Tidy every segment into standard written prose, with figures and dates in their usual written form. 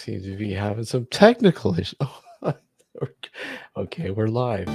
seems to be having some technical issues. Okay, we're live.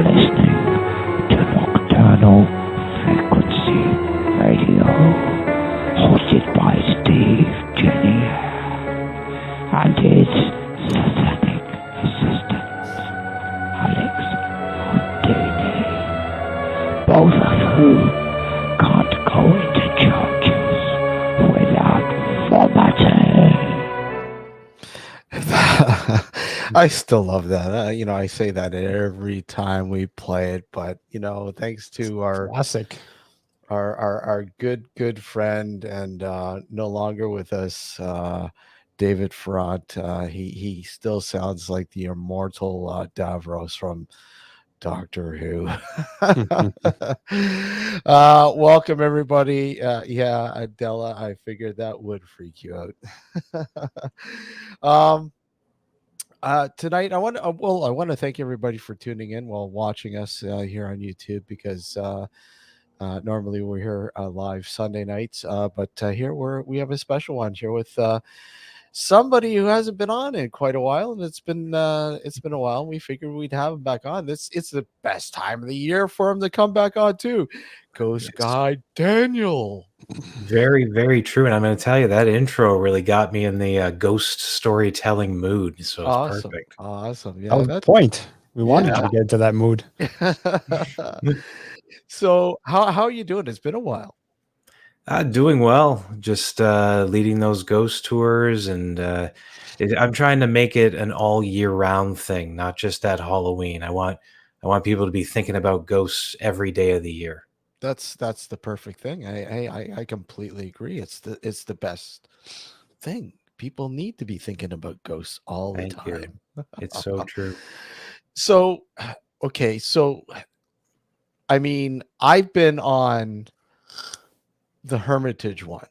listening to Nocturnal Frequency Radio, hosted by Steve Jenny and his satanic assistant, Alex Houdini, both of whom can't go into churches without vomiting. I still love that. I say that every time we play it, but thanks to Classic. our good friend and no longer with us, David Front. He still sounds like the immortal Davros from Doctor Who. Welcome everybody. Yeah, Adela, I figured that would freak you out. um Tonight I want to I want to thank everybody for tuning in while watching us here on YouTube, because normally we're here live Sunday nights, but here we have a special one here with somebody who hasn't been on in quite a while, and it's been a while. We figured we'd have him back on. It's the best time of the year for him to come back on too. Ghost Guy Daniel. Very, very true. And I'm going to tell you, that intro really got me in the ghost storytelling mood. So it's Awesome. perfect. Awesome. That Yeah, was the point. We wanted you to get into that mood. So how are you doing? It's been a while. Doing well. Just leading those ghost tours, and I'm trying to make it an all year round thing, not just at Halloween. I want people to be thinking about ghosts every day of the year. That's the perfect thing. I completely agree. It's the best thing. People need to be thinking about ghosts all the Thank you. time. It's so true. So, okay, so I mean, I've been on the Hermitage one.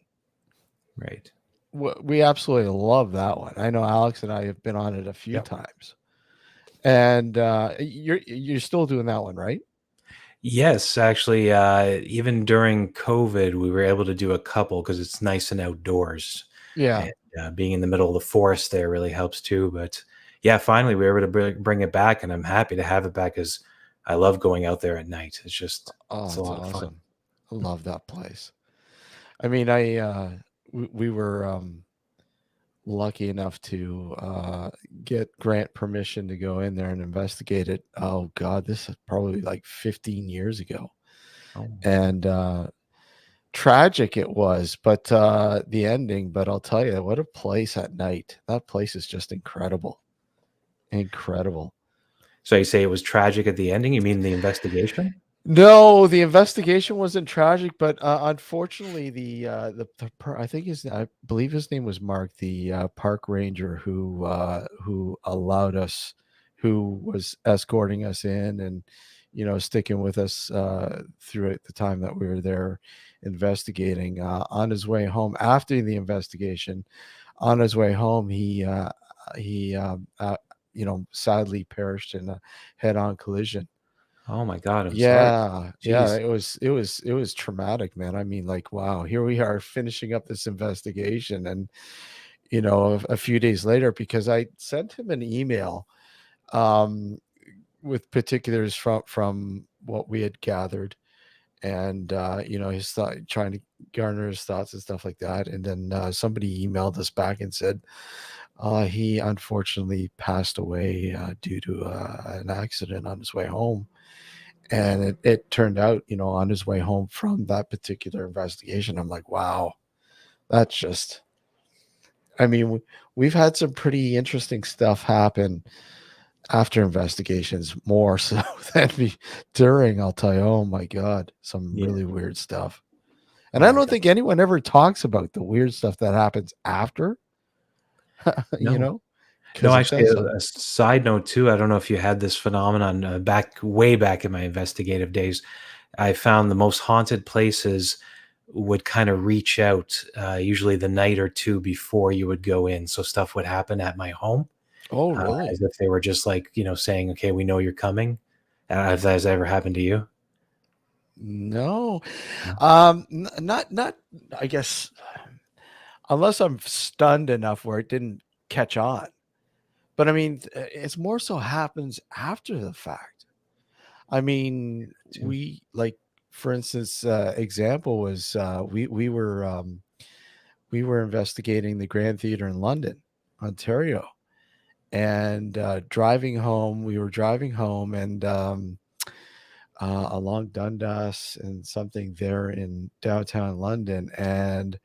Right. We absolutely love that one. I know Alex and I have been on it a few times. And you're still doing that one, right? Yes, actually, even during COVID, we were able to do a couple because it's nice and outdoors. Yeah. And being in the middle of the forest there really helps too. But yeah, finally we were able to bring it back, and I'm happy to have it back because I love going out there at night. It's just it's a lot of fun. I love that place. I mean, we were lucky enough to get grant permission to go in there and investigate it. Oh God, this is probably like 15 years ago. Oh. And tragic it was, but the ending, but I'll tell you, what a place at night. That place is just incredible. Incredible. So you say it was tragic at the ending? You mean the investigation? No, the investigation wasn't tragic, but unfortunately, I believe his name was Mark, the park ranger who allowed us, who was escorting us in, and sticking with us throughout the time that we were there investigating. On his way home after the investigation, on his way home, he sadly perished in a head-on collision. Oh my God, I'm sorry. Yeah, Jeez. it was traumatic, man. I mean, like, wow, here we are finishing up this investigation, and a few days later, because I sent him an email with particulars from what we had gathered, and his thought, trying to garner his thoughts and stuff like that, and then somebody emailed us back and said he unfortunately passed away due to an accident on his way home. And it turned out, on his way home from that particular investigation, I'm like, wow, that's just, I mean, we've had some pretty interesting stuff happen after investigations, more so than during, I'll tell you. Oh my God, some really weird stuff. And I don't think anyone ever talks about the weird stuff that happens after, No, actually, a side note too. I don't know if you had this phenomenon way back in my investigative days. I found the most haunted places would kind of reach out, usually the night or two before you would go in. So stuff would happen at my home. Oh, really? As if they were just like, saying, okay, we know you're coming. Has that ever happened to you? No. Not, I guess, unless I'm stunned enough where it didn't catch on. But I mean, it's more so happens after the fact. I mean, too. for instance, example was we were investigating the Grand Theatre in London, Ontario, and we were driving home, and along Dundas and something there in downtown London, and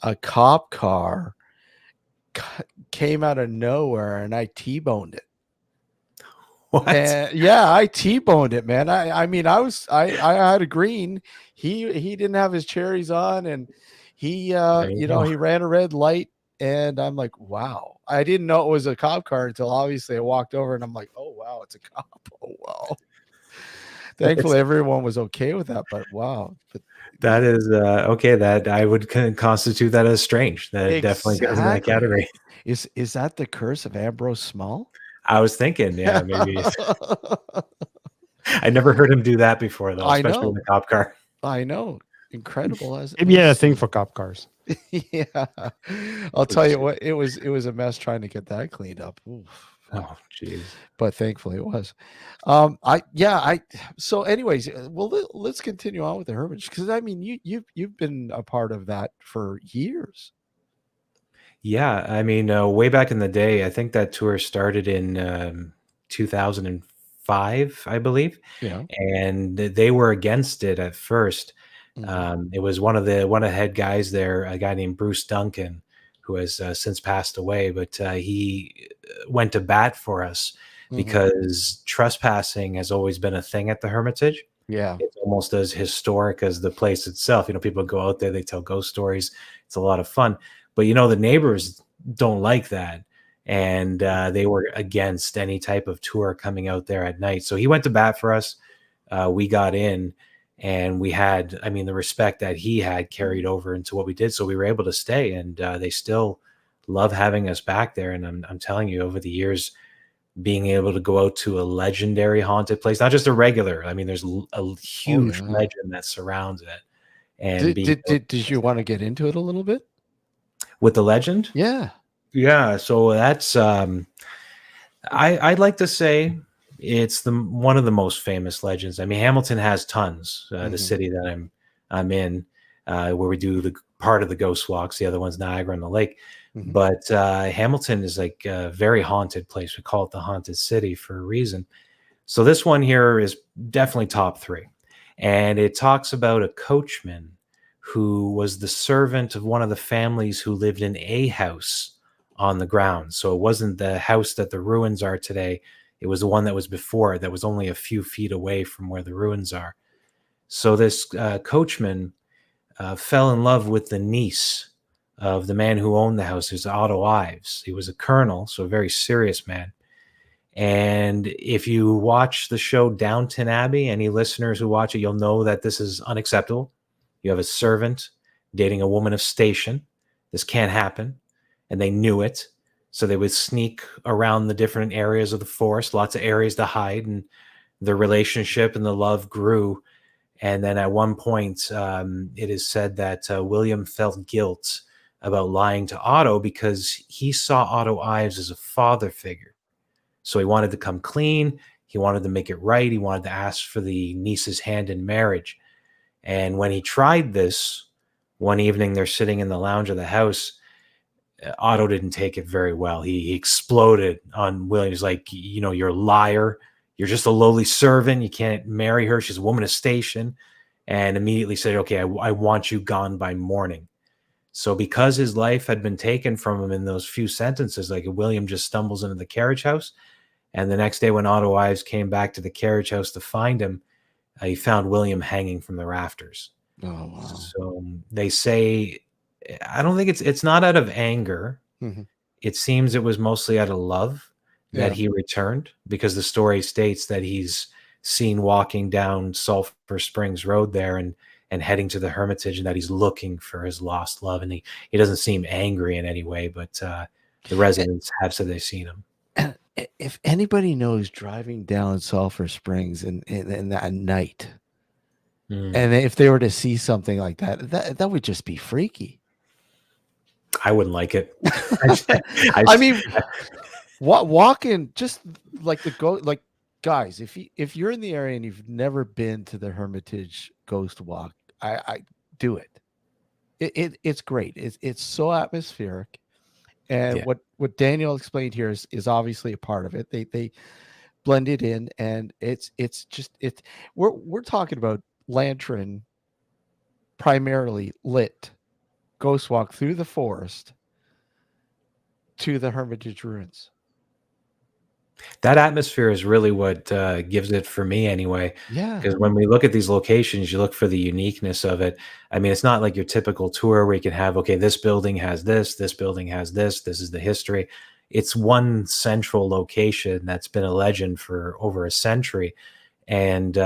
a cop car came out of nowhere, and I T-boned it. What? And yeah, I T-boned it, man. I mean, I had a green. He didn't have his cherries on, and he he ran a red light, and I'm like, wow. I didn't know it was a cop car until obviously I walked over, and I'm like, oh wow, it's a cop. Oh wow. Thankfully, everyone was okay with that, but wow. That is okay. That I would constitute that as strange. That definitely goes in that category. Is that the curse of Ambrose Small? I was thinking, yeah, maybe. I never heard him do that before, though, especially with the cop car. I know. Incredible as maybe he had a thing for cop cars. Yeah. I'll tell you what, it was a mess trying to get that cleaned up. Oof. Oh, jeez. But thankfully it was. So anyways, well, let's continue on with the Hermitage, because I mean you've been a part of that for years. Yeah, I mean, way back in the day, I think that tour started in 2005, I believe. Yeah. And they were against it at first. It was one of the head guys there, a guy named Bruce Duncan, who has since passed away, but he went to bat for us because trespassing has always been a thing at the Hermitage. Yeah. It's almost as historic as the place itself. You know, people go out there, they tell ghost stories. It's a lot of fun. But, you know, the neighbors don't like that. And they were against any type of tour coming out there at night. So he went to bat for us. We got in, and we had, I mean, the respect that he had carried over into what we did. So we were able to stay, and they still love having us back there. And I'm telling you, over the years, being able to go out to a legendary haunted place, not just a regular, I mean, there's a huge legend that surrounds it. And did you want to get into it a little bit? With the legend? Yeah. Yeah. So that's, I'd like to say it's one of the most famous legends. I mean, Hamilton has tons, the city that I'm in, where we do the part of the ghost walks. The other one's Niagara on the Lake. But Hamilton is like a very haunted place. We call it the haunted city for a reason. So this one here is definitely top 3. And it talks about a coachman who was the servant of one of the families who lived in a house on the ground. So it wasn't the house that the ruins are today. It was the one that was before, that was only a few feet away from where the ruins are. So this coachman fell in love with the niece of the man who owned the house, who's Otto Ives. He was a colonel, so a very serious man. And if you watch the show Downton Abbey, any listeners who watch it, you'll know that this is unacceptable. You have a servant dating a woman of station. This can't happen. And they knew it. So they would sneak around the different areas of the forest, lots of areas to hide. And the relationship and the love grew. And then at one point, it is said that William felt guilt about lying to Otto because he saw Otto Ives as a father figure. So he wanted to come clean. He wanted to make it right. He wanted to ask for the niece's hand in marriage. And when he tried this, one evening they're sitting in the lounge of the house, Otto didn't take it very well. He exploded on William. He's like, you know, you're a liar. You're just a lowly servant. You can't marry her. She's a woman of station. And immediately said, okay, I want you gone by morning. So because his life had been taken from him in those few sentences, like William just stumbles into the carriage house. And the next day when Otto Ives came back to the carriage house to find him, he found William hanging from the rafters. Oh, wow. So they say, I don't think it's not out of anger. It seems it was mostly out of love that he returned, because the story states that he's seen walking down Sulphur Springs Road there and heading to the Hermitage, and that he's looking for his lost love. And he doesn't seem angry in any way, but the residents have said they've seen him. If anybody knows driving down Sulphur Springs in that night, and if they were to see something like that would just be freaky. I wouldn't like it. I mean, walking just like guys, if you're in the area and you've never been to the Hermitage Ghost Walk, I do it. It's great. It's so atmospheric, and Yeah. what Daniel explained here is obviously a part of it. They blend it in, and it's just it's we're talking about lantern primarily lit ghost walk through the forest to the Hermitage ruins. That atmosphere is really what gives it for me anyway. Yeah. Because when we look at these locations, you look for the uniqueness of it. I mean, it's not like your typical tour where you can have, okay, this building has this building has this is the history. It's one central location that's been a legend for over a century. And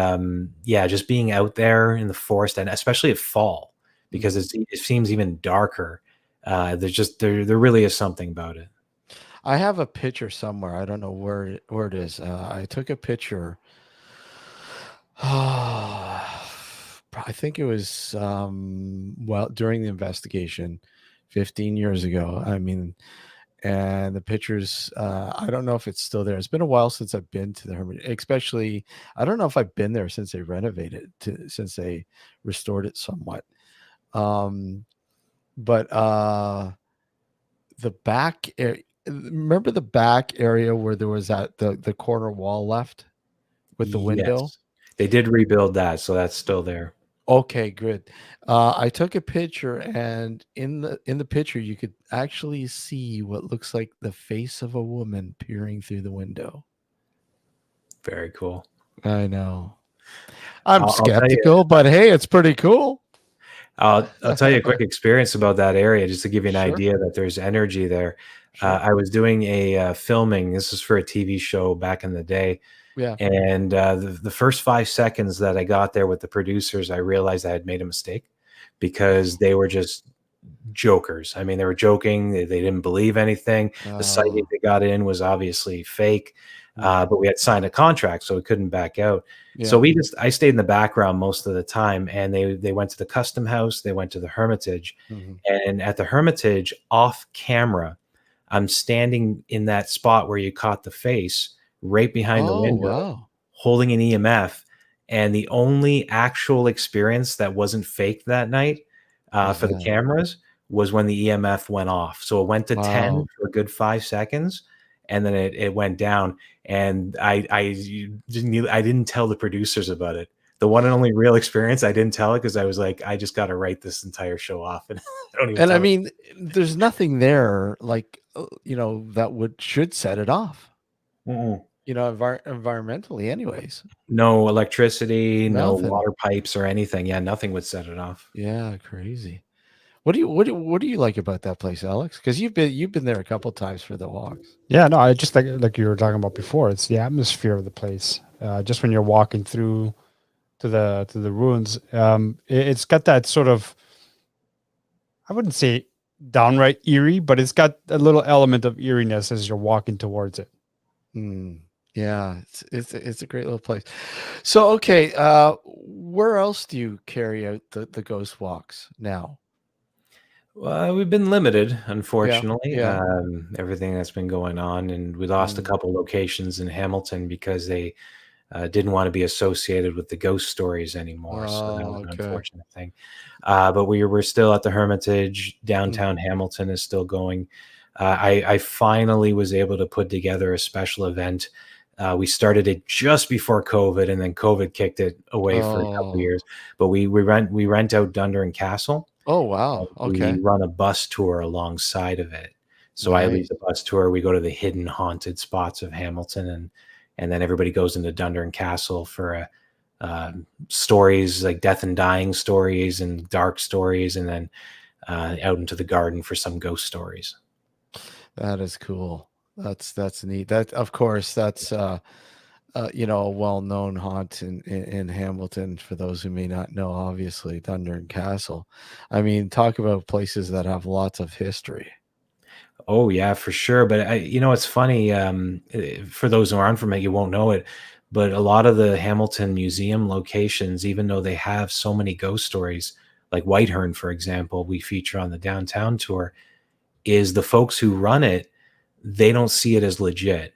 yeah, just being out there in the forest, and especially at fall, because it seems even darker. There's just there really is something about it. I have a picture somewhere. I don't know where it is. I took a picture. I think it was well during the investigation 15 years ago. I mean, and the pictures I don't know if it's still there. It's been a while since I've been to the Hermitage, especially I don't know if I've been there since they renovated since they restored it somewhat. But the back area, remember the back area where there was that the corner wall left with the window? Yes. They did rebuild that, so that's still there. Okay, good. I took a picture, and in the picture, you could actually see what looks like the face of a woman peering through the window. Very cool. I know. I'm I'll tell you, skeptical, but hey, it's pretty cool. I'll tell you a quick experience about that area just to give you an Sure. idea that there's energy there. Sure. I was doing a filming. This is for a TV show back in the day. Yeah. And the first 5 seconds that I got there with the producers, I realized I had made a mistake because they were just jokers. I mean, they were joking. They didn't believe anything. The sighting they got in was obviously fake, but we had signed a contract, so we couldn't back out. Yeah. So I stayed in the background most of the time, and they went to the Custom House. They went to the Hermitage, and at the Hermitage, off camera, I'm standing in that spot where you caught the face, right behind the window, wow. holding an EMF. And the only actual experience that wasn't fake that night for the cameras was when the EMF went off. So it went to 10 for a good 5 seconds, and then it went down. And I didn't tell the producers about it. The one and only real experience, I didn't tell it because I was like, I just got to write this entire show off, and I don't even. And I mean, there's nothing there like that should set it off. Environmentally, anyways. No electricity, Nothing. no water pipes or anything. Yeah, nothing would set it off. Yeah, crazy. What do you like about that place, Alex? Because you've been there a couple times for the walks. Yeah, no, I just like you were talking about before. It's the atmosphere of the place. Just when you're walking through to the ruins, it's got that sort of, I wouldn't say downright eerie, but it's got a little element of eeriness as you're walking towards it. Yeah, it's a great little place. So okay, where else do you carry out the ghost walks now? Well, we've been limited, unfortunately. Yeah. Everything that's been going on, and we lost a couple locations in Hamilton because they didn't want to be associated with the ghost stories anymore. So that was an unfortunate thing. But we're still at the Hermitage. Downtown Hamilton is still going. I finally was able to put together a special event. We started it just before COVID, and then COVID kicked it away for a couple of years. But we rent out Dundurn Castle. Oh wow! Okay. We run a bus tour alongside of it. So I lead the bus tour. We go to the hidden haunted spots of Hamilton, and then everybody goes into Dundurn Castle for stories like death and dying stories and dark stories, and then out into the garden for some ghost stories. That is cool. That's neat. That of course that's a well-known haunt in Hamilton. For those who may not know, obviously Dundurn Castle. I mean, talk about places that have lots of history. Oh yeah, for sure. But it's funny. For those who aren't from it, you won't know it. But a lot of the Hamilton Museum locations, even though they have so many ghost stories, like Whitehorn, for example, we feature on the downtown tour, is the folks who run it, they don't see it as legit.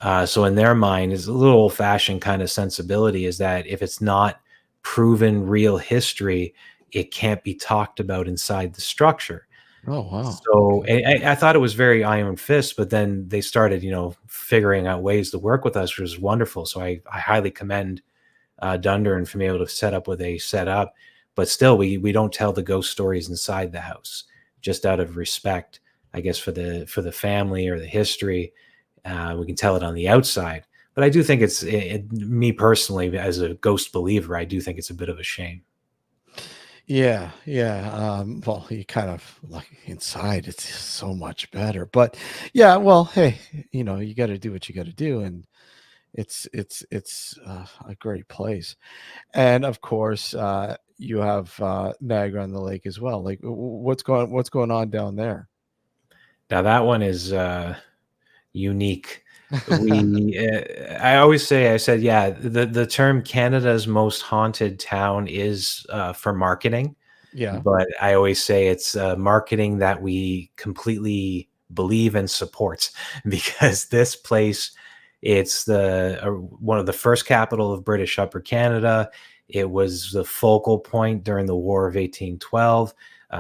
So in their mind, is a little old-fashioned kind of sensibility is that if it's not proven real history, it can't be talked about inside the structure. Oh, wow. So Okay. I thought it was very iron fist, but then they started, figuring out ways to work with us, which was wonderful. So I highly commend Dunder and from able to set up what they set up. But still, we don't tell the ghost stories inside the house, just out of respect, I guess, for the family or the history. We can tell it on the outside. But I do think me personally, as a ghost believer, I do think it's a bit of a shame. Yeah, yeah. Well, you kind of like inside, it's so much better. But yeah, well, hey, you got to do what you got to do, and it's a great place. And of course, you have Niagara on the Lake as well. Like, what's going on down there? Now that one is unique. I always say, I said, yeah, the term Canada's most haunted town is for marketing, Yeah, but I always say it's marketing that we completely believe and support because this place, it's the one of the first capital of British Upper Canada. It was the focal point during the War of 1812.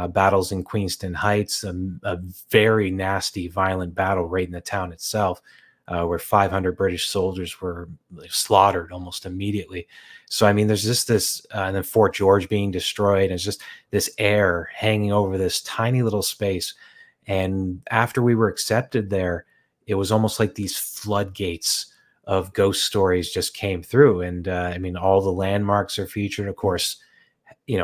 Battles in Queenston Heights, a very nasty, violent battle right in the town itself, where 500 British soldiers were slaughtered almost immediately. So, I mean, there's just this, and then Fort George being destroyed, and it's just this air hanging over this tiny little space. And after we were accepted there, it was almost like these floodgates of ghost stories just came through. And I mean, all the landmarks are featured, of course,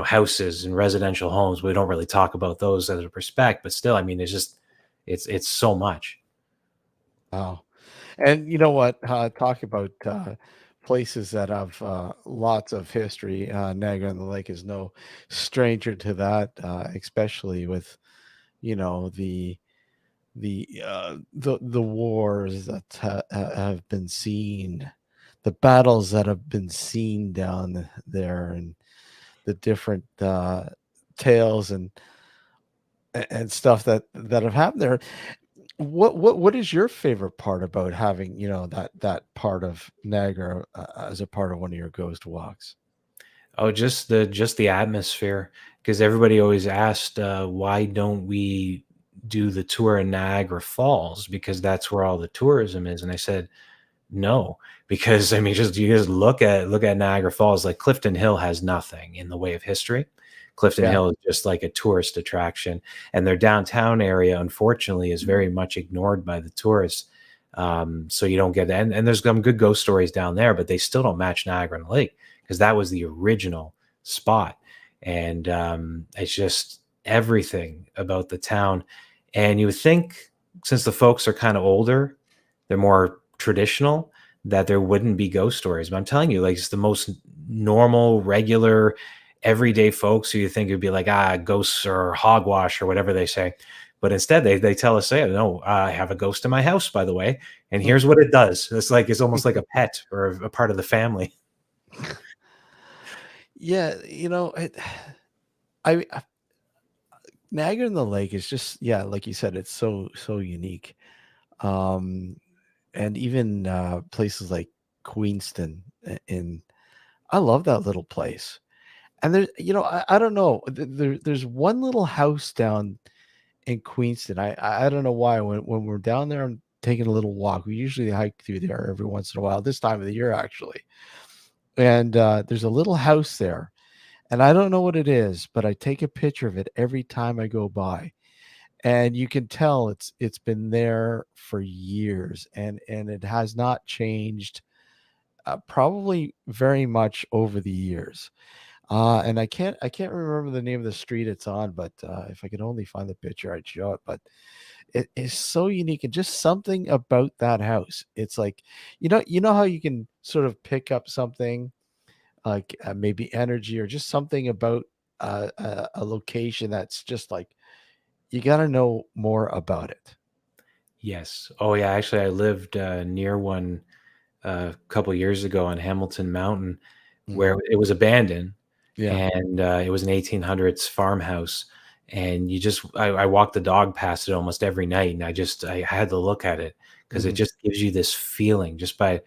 houses and residential homes. We don't really talk about those out of respect, but still, I mean, it's so much. wow. And you know what? Talk about places that have lots of history. Niagara on the Lake is no stranger to that, especially with the wars that have been seen, the battles that have been seen down there, and the different tales and stuff that have happened there. What is your favorite part about having that part of Niagara as a part of one of your ghost walks? Oh, just the atmosphere. Because everybody always asked, why don't we do the tour in Niagara Falls? Because that's where all the tourism is. And I said, no, because I mean, you just look at Niagara Falls. Like Clifton Hill has nothing in the way of history. Clifton Yeah. Hill is just like a tourist attraction, and their downtown area, unfortunately, is very much ignored by the tourists. So you don't get that. And there's some good ghost stories down there, but they still don't match Niagara on the Lake because that was the original spot. And it's just everything about the town. And you would think, since the folks are kind of older, they're more traditional, that there wouldn't be ghost stories. But I'm telling you, like, it's the most normal, regular, everyday folks who you think would be like, ghosts or hogwash or whatever they say. But instead, they tell us, hey, no, I have a ghost in my house, by the way, and here's what it does. It's almost like a pet or a part of the family. Yeah, I Niagara on the Lake is just, yeah, like you said, it's so unique. Um, and even places like Queenston, in I love that little place. And I don't know, there's one little house down in Queenston. I don't know why. When we're down there, I'm taking a little walk. We usually hike through there every once in a while. This time of the year, actually, and there's a little house there, and I don't know what it is, but I take a picture of it every time I go by, and you can tell it's been there for years, and it has not changed, probably very much over the years. And I can't remember the name of the street it's on, but if I could only find the picture, I'd show it. But it is so unique, and just something about that house. It's like, you know how you can sort of pick up something like maybe energy or just something about a location that's just like you got to know more about it. Yes. Oh, yeah. Actually, I lived near one a couple years ago on Hamilton Mountain, where Mhm. it was abandoned, Yeah. and it was an 1800s farmhouse. And I walked the dog past it almost every night, and I had to look at it because it just gives you this feeling just by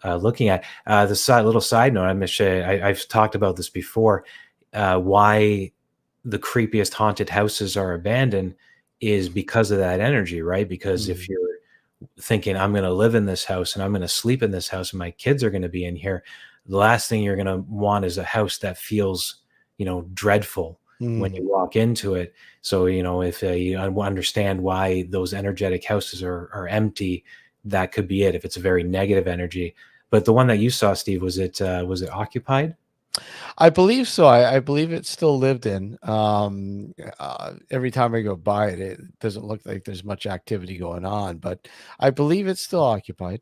looking at the little side note. I've talked about this before. Why the creepiest haunted houses are abandoned is because of that energy, right? Because if you're thinking, I'm going to live in this house and I'm going to sleep in this house and my kids are going to be in here, the last thing you're going to want is a house that feels, dreadful when you walk into it. So, if you understand why those energetic houses are empty, that could be it. If it's a very negative energy. But the one that you saw, Steve, was it occupied? I believe so. I believe it's still lived in. Every time I go by it, it doesn't look like there's much activity going on, but I believe it's still occupied.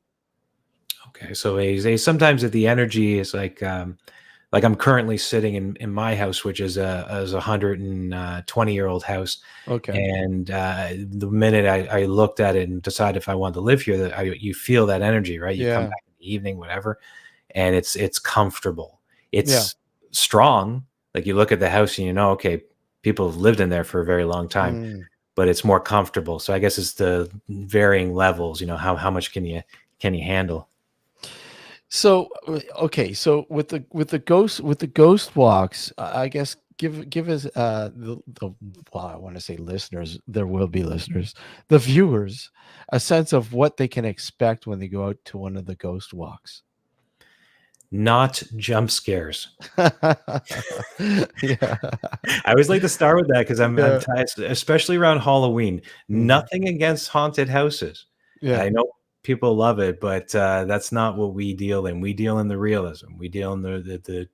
Okay, so sometimes the energy is like I'm currently sitting in my house, which is a 120-year-old house. Okay. And the minute I looked at it and decided if I wanted to live here, that you feel that energy, right? You come Yeah. back in the evening, whatever, and it's comfortable. It's Yeah. strong. Like you look at the house and okay, people have lived in there for a very long time, but it's more comfortable. So I guess it's the varying levels. How much can you handle? So okay, so with the ghost walks, I guess give us the well, I want to say listeners, there will be listeners, the viewers, a sense of what they can expect when they go out to one of the ghost walks. Not jump scares. Yeah. I always like to start with that because I'm tired, especially around Halloween. Nothing against haunted houses. Yeah. I know people love it, but that's not what we deal in. We deal in the realism. We deal in the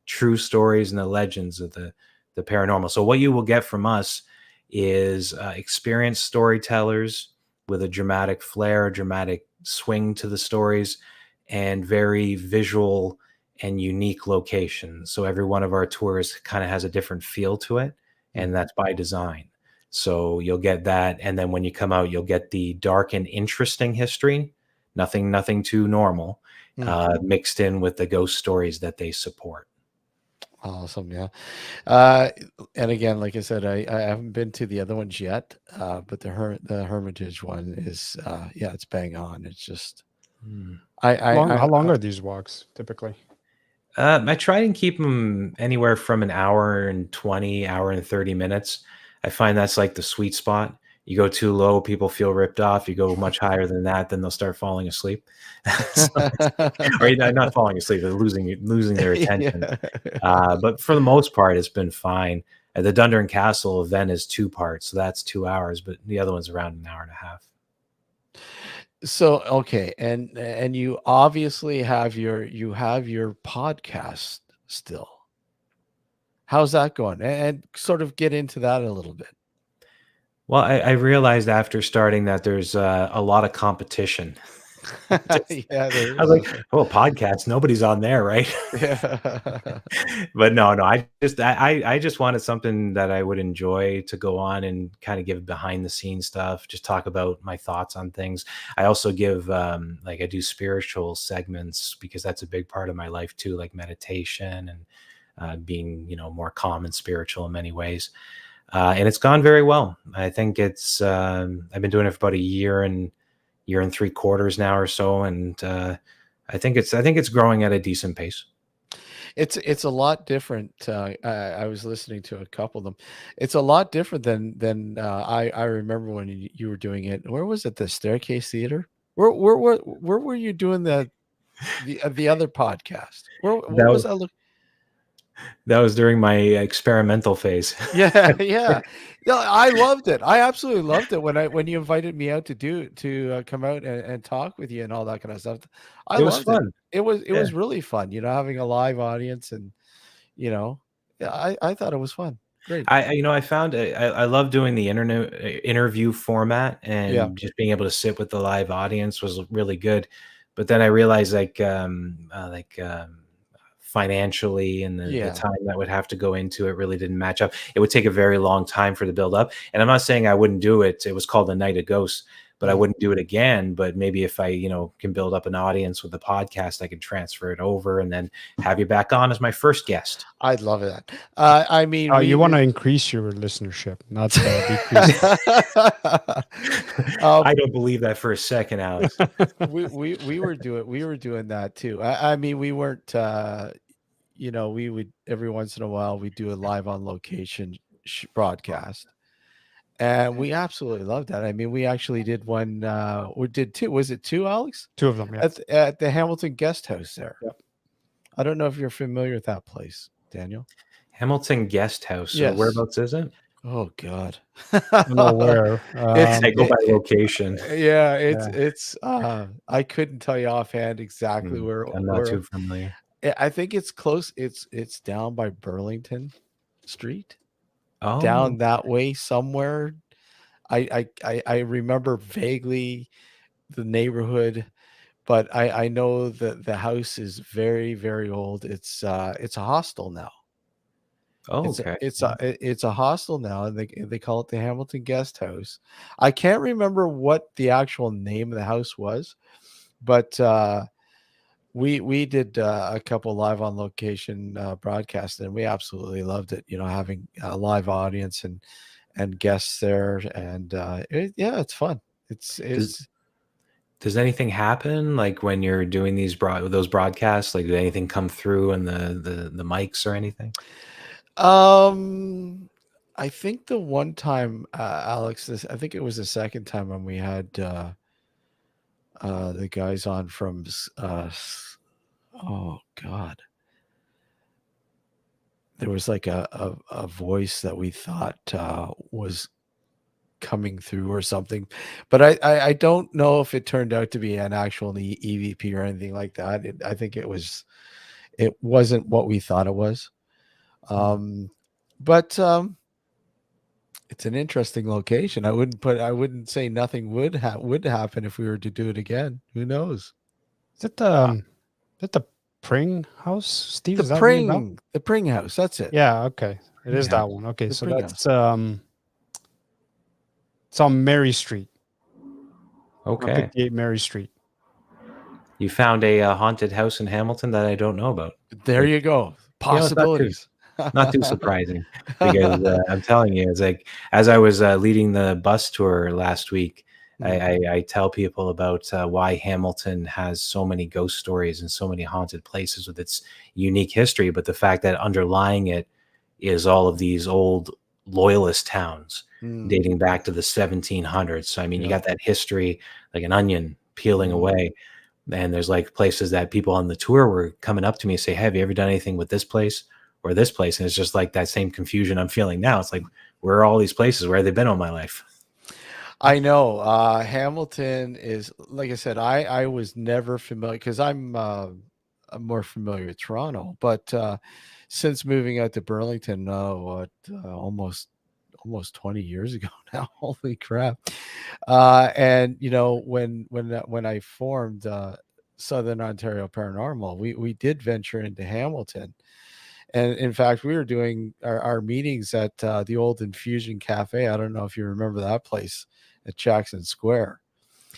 true stories and the legends of the paranormal. So what you will get from us is experienced storytellers with a dramatic flair, a dramatic swing to the stories, and very visual and unique locations. So every one of our tours kind of has a different feel to it, and that's by design. So you'll get that, and then when you come out, you'll get the dark and interesting history, nothing too normal, mixed in with the ghost stories that they support. Awesome, yeah. And again, like I said, I haven't been to the other ones yet, but the Hermitage one is, it's bang on. It's just, How long are these walks typically? I try and keep them anywhere from an hour and 20, hour and 30 minutes. I find that's like the sweet spot. You go too low, people feel ripped off. You go much higher than that, then they'll start falling asleep. Or not falling asleep, they're losing their attention. But for the most part, it's been fine. The Dundurn Castle event is 2 parts, so that's 2 hours, but the other one's around an hour and a half. So okay, and you obviously have your podcast still. How's that going? And sort of get into that a little bit. Well, I realized after starting that there's a lot of competition. Yeah, there is. I was like, podcast, nobody's on there, right? Yeah. But no, I just wanted something that I would enjoy to go on and kind of give behind the scenes stuff, just talk about my thoughts on things. I also give I do spiritual segments because that's a big part of my life too, like meditation and being more calm and spiritual in many ways. And it's gone very well. I think it's I've been doing it for about a year and 3/4 now or so, and I think it's growing at a decent pace. It's a lot different. I was listening to a couple of them. It's a lot different than I remember when you were doing it. Where was it? The Staircase Theater? Where were you doing the other podcast? What was that look? That was during my experimental phase. Yeah. No, I loved it. I absolutely loved it when you invited me out to come out and talk with you and all that kind of stuff. It was fun. It was really fun, having a live audience and I thought it was fun. Great. I found I love doing the interview format and just being able to sit with the live audience was really good. But then I realized financially and the time that would have to go into it really didn't match up. It would take a very long time for the build up. And I'm not saying I wouldn't do it. It was called the Night of Ghosts, but I wouldn't do it again. But maybe if I, can build up an audience with the podcast, I could transfer it over and then have you back on as my first guest. I'd love that. I mean, you want to increase your listenership, not decrease it. I don't believe that for a second, Alex. we were doing that too. I mean, we weren't. We would every once in a while we do a live on location broadcast, and we absolutely loved that. I mean, we actually did one. We did two. Was it two, Alex? Two of them, yeah. At the Hamilton Guest House there. Yep. I don't know if you're familiar with that place, Daniel. Hamilton Guest House. Yes. Whereabouts is it? Oh God. I don't know where. I go by location. Yeah, it's I couldn't tell you offhand exactly where. I'm not too familiar. I think it's close. It's down by Burlington Street. Oh, down that way somewhere. I remember vaguely the neighborhood, but I know that the house is very, very old. It's a hostel now. Oh, okay. It's a hostel now, and they call it the Hamilton Guest House. I can't remember what the actual name of the house was, but we did a couple live on location broadcasts, and we absolutely loved it. Having a live audience and guests there, and it's fun. Does anything happen like when you're doing those broadcasts? Like, did anything come through in the mics or anything? I think the one time, Alex, I think it was the second time when we had the guys on from oh God, there was like a voice that we thought was coming through or something, but I don't know if it turned out to be an actual EVP or anything like that. I think it wasn't what we thought it was. But it's an interesting location. I wouldn't say nothing would happen if we were to do it again. Who knows? Is it the Pring House, Steve? The Pring House. That's it. Yeah. Okay. It is that one. Okay. So that's it's on Mary Street. Okay. 58 Mary Street. You found a haunted house in Hamilton that I don't know about. There you go. Possibilities. Not too surprising, because I'm telling you, it's like, as I was leading the bus tour last week, I tell people about why Hamilton has so many ghost stories and so many haunted places with its unique history, but the fact that underlying it is all of these old loyalist towns dating back to the 1700s. So I mean, you got that history like an onion peeling away. And there's like places that people on the tour were coming up to me and say, hey, have you ever done anything with this place or this place? And it's just like that same confusion I'm feeling now. It's like, where are all these places? Where have they been all my life? I know. Hamilton is, like I said, I was never familiar, because I'm more familiar with Toronto, but since moving out to Burlington, almost 20 years ago now. Holy crap. And when I formed Southern Ontario Paranormal, we did venture into Hamilton. And in fact, we were doing our meetings at the old Infusion Cafe. I don't know if you remember that place at Jackson Square.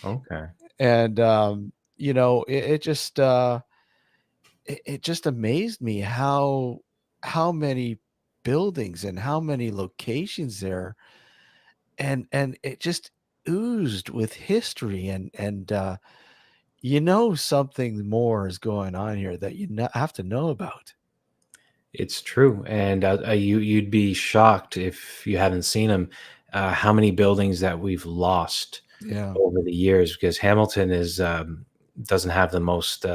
Okay. And it just amazed me how many buildings and how many locations there, and it just oozed with history, and something more is going on here that you have to know about. It's true, and you'd be shocked if you haven't seen them. How many buildings that we've lost over the years, because Hamilton doesn't have the most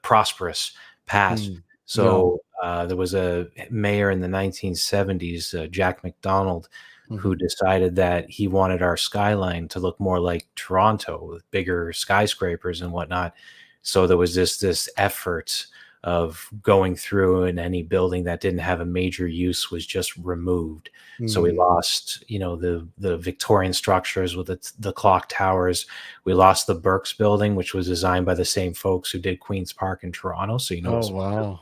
prosperous past. So there was a mayor in the 1970s, Jack McDonald, who decided that he wanted our skyline to look more like Toronto with bigger skyscrapers and whatnot. So there was this effort of going through, and any building that didn't have a major use was just removed. So we lost, the Victorian structures with the clock towers. We lost the Burke's building, which was designed by the same folks who did Queen's Park in Toronto. So oh wow.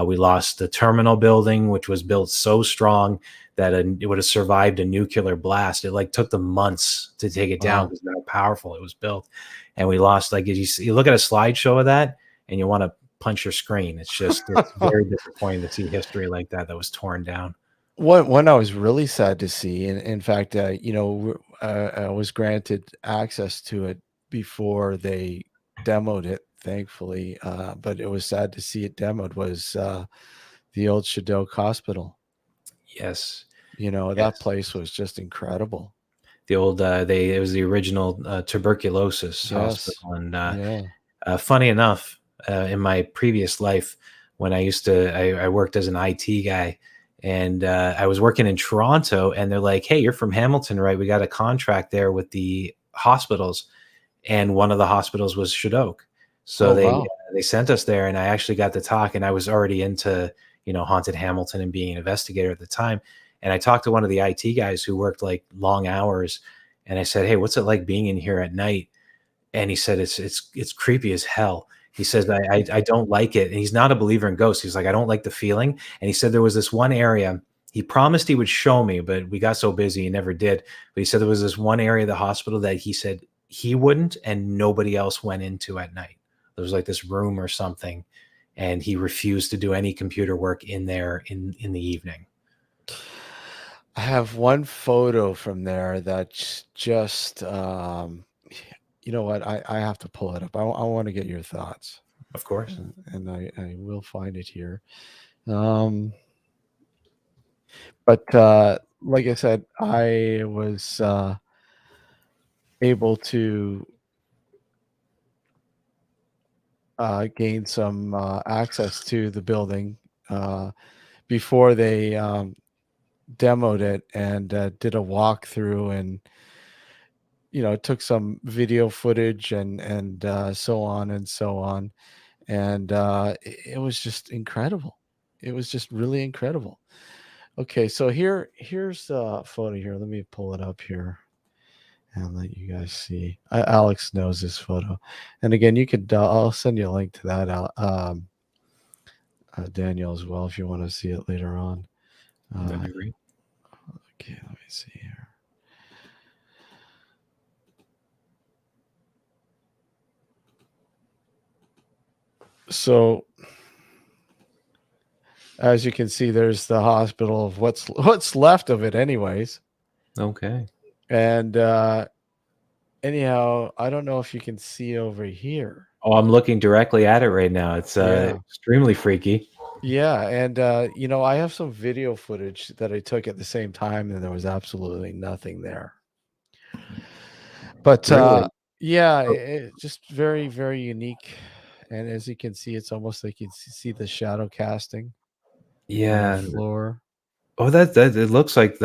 We lost the terminal building, which was built so strong that it would have survived a nuclear blast. It like took them months to take it down Wow. because of how powerful it was built. And we lost, like, you look at a slideshow of that and you want to punch your screen. It's very disappointing to see history like that was torn down. One I was really sad to see, and in fact, I was granted access to it before they demoed it, thankfully. But it was sad to see it demoed. Was the old Shadok Hospital? Yes, That yes. place was just incredible. The old it was the original tuberculosis hospital, and Yeah. funny enough, in my previous life, when I worked as an IT guy, and I was working in Toronto, and they're like, "Hey, you're from Hamilton, right? We got a contract there with the hospitals," and one of the hospitals was Shadok. So Oh, wow. they sent us there, and I actually got to talk, and I was already into Haunted Hamilton and being an investigator at the time, and I talked to one of the IT guys who worked like long hours, and I said, "Hey, what's it like being in here at night?" And he said it's creepy as hell. He says I don't like it, and he's not a believer in ghosts. He's like, I don't like the feeling. And he said there was this one area he promised he would show me, but we got so busy he never did. But he said there was this one area of the hospital that he said he wouldn't and nobody else went into at night. There was like this room or something, and he refused to do any computer work in there in the evening. I have one photo from there that's just, you know what? I have to pull it up. I want to get your thoughts. Of course. And I will find it here. But like I said, I was able to gain some access to the building before they demoed it, and did a walkthrough, and took some video footage, and so on and so on, and it was just incredible. It was just really incredible. Okay, so here's a photo here. Let me pull it up here and let you guys see. Alex knows this photo, and again, you could. I'll send you a link to that, Daniel, as well, if you want to see it later on. That'd be great. Okay, let me see here. So, as you can see, there's the hospital of what's left of it, anyways. Okay. And anyhow, I don't know if you can see over here. Oh, I'm looking directly at it right now. It's extremely freaky. Yeah, and I have some video footage that I took at the same time, and there was absolutely nothing there. But Really? yeah, it's just very, very unique. And as you can see, it's almost like you can see the shadow casting on Yeah. the floor. Oh, that it looks like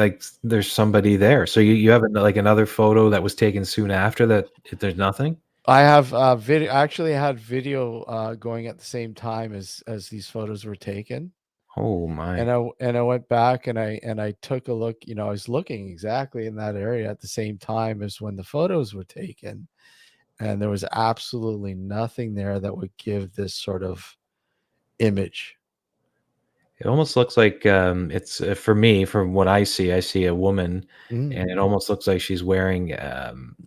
there's somebody there. So you have like another photo that was taken soon after that. There's nothing. I have video. I actually had video going at the same time as these photos were taken. Oh my! And I went back and I took a look. I was looking exactly in that area at the same time as when the photos were taken, and there was absolutely nothing there that would give this sort of image. It almost looks like it's for me. From what I see a woman, and it almost looks like she's wearing.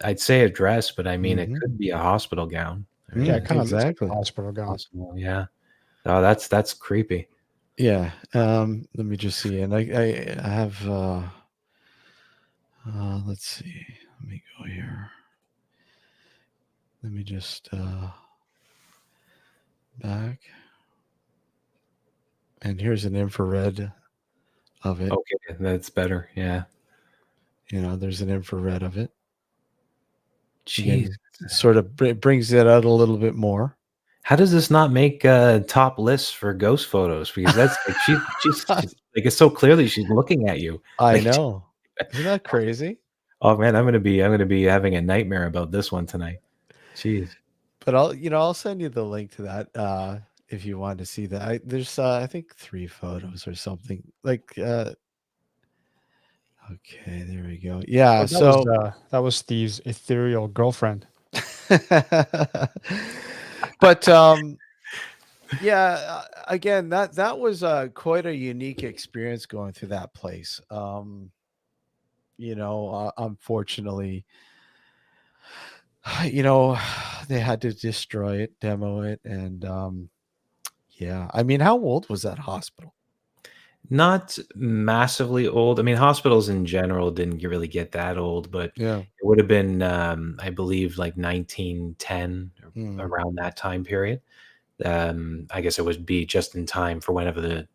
I'd say a dress, but I mean it could be a hospital gown. I mean, Yeah, it kind of looks like exactly. a hospital gown. Possible, yeah. Oh, that's creepy. Yeah. Let me just see. And I have let's see. Let me go here. Let me just back. And here's an infrared of it. Okay, that's better. Yeah. There's an infrared of it. Jeez. Sort of brings it out a little bit more. How does this not make top lists for ghost photos? Because that's like she's like, it's so clearly she's looking at you. I know. Isn't that crazy? Oh man, I'm gonna be having a nightmare about this one tonight. Jeez. But I'll send you the link to that if you want to see that. There's I think 3 photos or something. Like okay, there we go. Yeah, that was Steve's ethereal girlfriend. But Yeah, again, that was quite a unique experience going through that place. Unfortunately, you know, they had to destroy it, demo it, and yeah. I mean, how old was that hospital? Not massively old. I mean, hospitals in general didn't really get that old, but Yeah. it would have been, I believe, like 1910 or Mm. around that time period. I guess it would be just in time for whenever the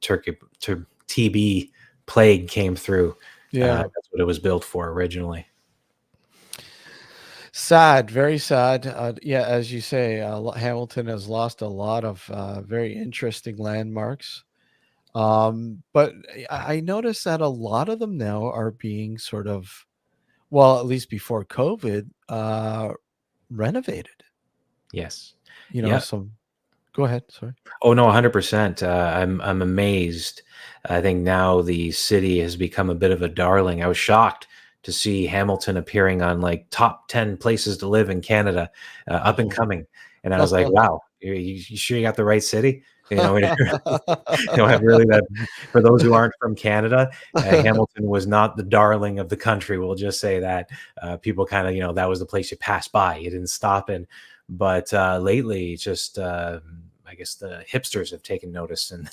TB plague came through. Yeah. That's what it was built for originally. Sad, very sad. Yeah, as you say, Hamilton has lost a lot of very interesting landmarks. But I noticed that a lot of them now are being sort of, well, at least before COVID, renovated. Yes. Yeah. So go ahead. Sorry. Oh no, 100%. I'm amazed. I think now the city has become a bit of a darling. I was shocked to see Hamilton appearing on like top 10 places to live in Canada, up and Oh. coming. And I was like, wow, you sure you got the right city? I've really that for those who aren't from Canada, Hamilton was not the darling of the country. We'll just say that. People kind of, that was the place you passed by. You didn't stop in. But lately, just I guess the hipsters have taken notice, and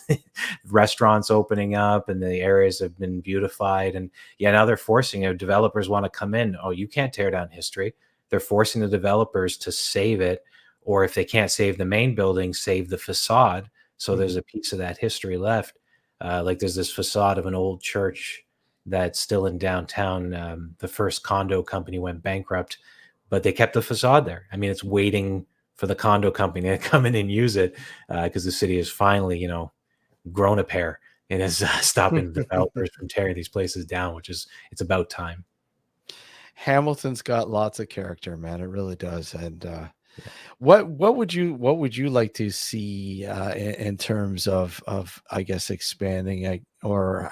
restaurants opening up, and the areas have been beautified. And yeah, now they're forcing developers want to come in. Oh, you can't tear down history. They're forcing the developers to save it, or if they can't save the main building, save the facade. So there's a piece of that history left. Like there's this facade of an old church that's still in downtown. The first condo company went bankrupt, but they kept the facade there. I mean, it's waiting for the condo company to come in and use it because the city has finally, grown a pair and is stopping the developers from tearing these places down, it's about time. Hamilton's got lots of character, man. It really does. And what would you like to see in terms of I guess expanding or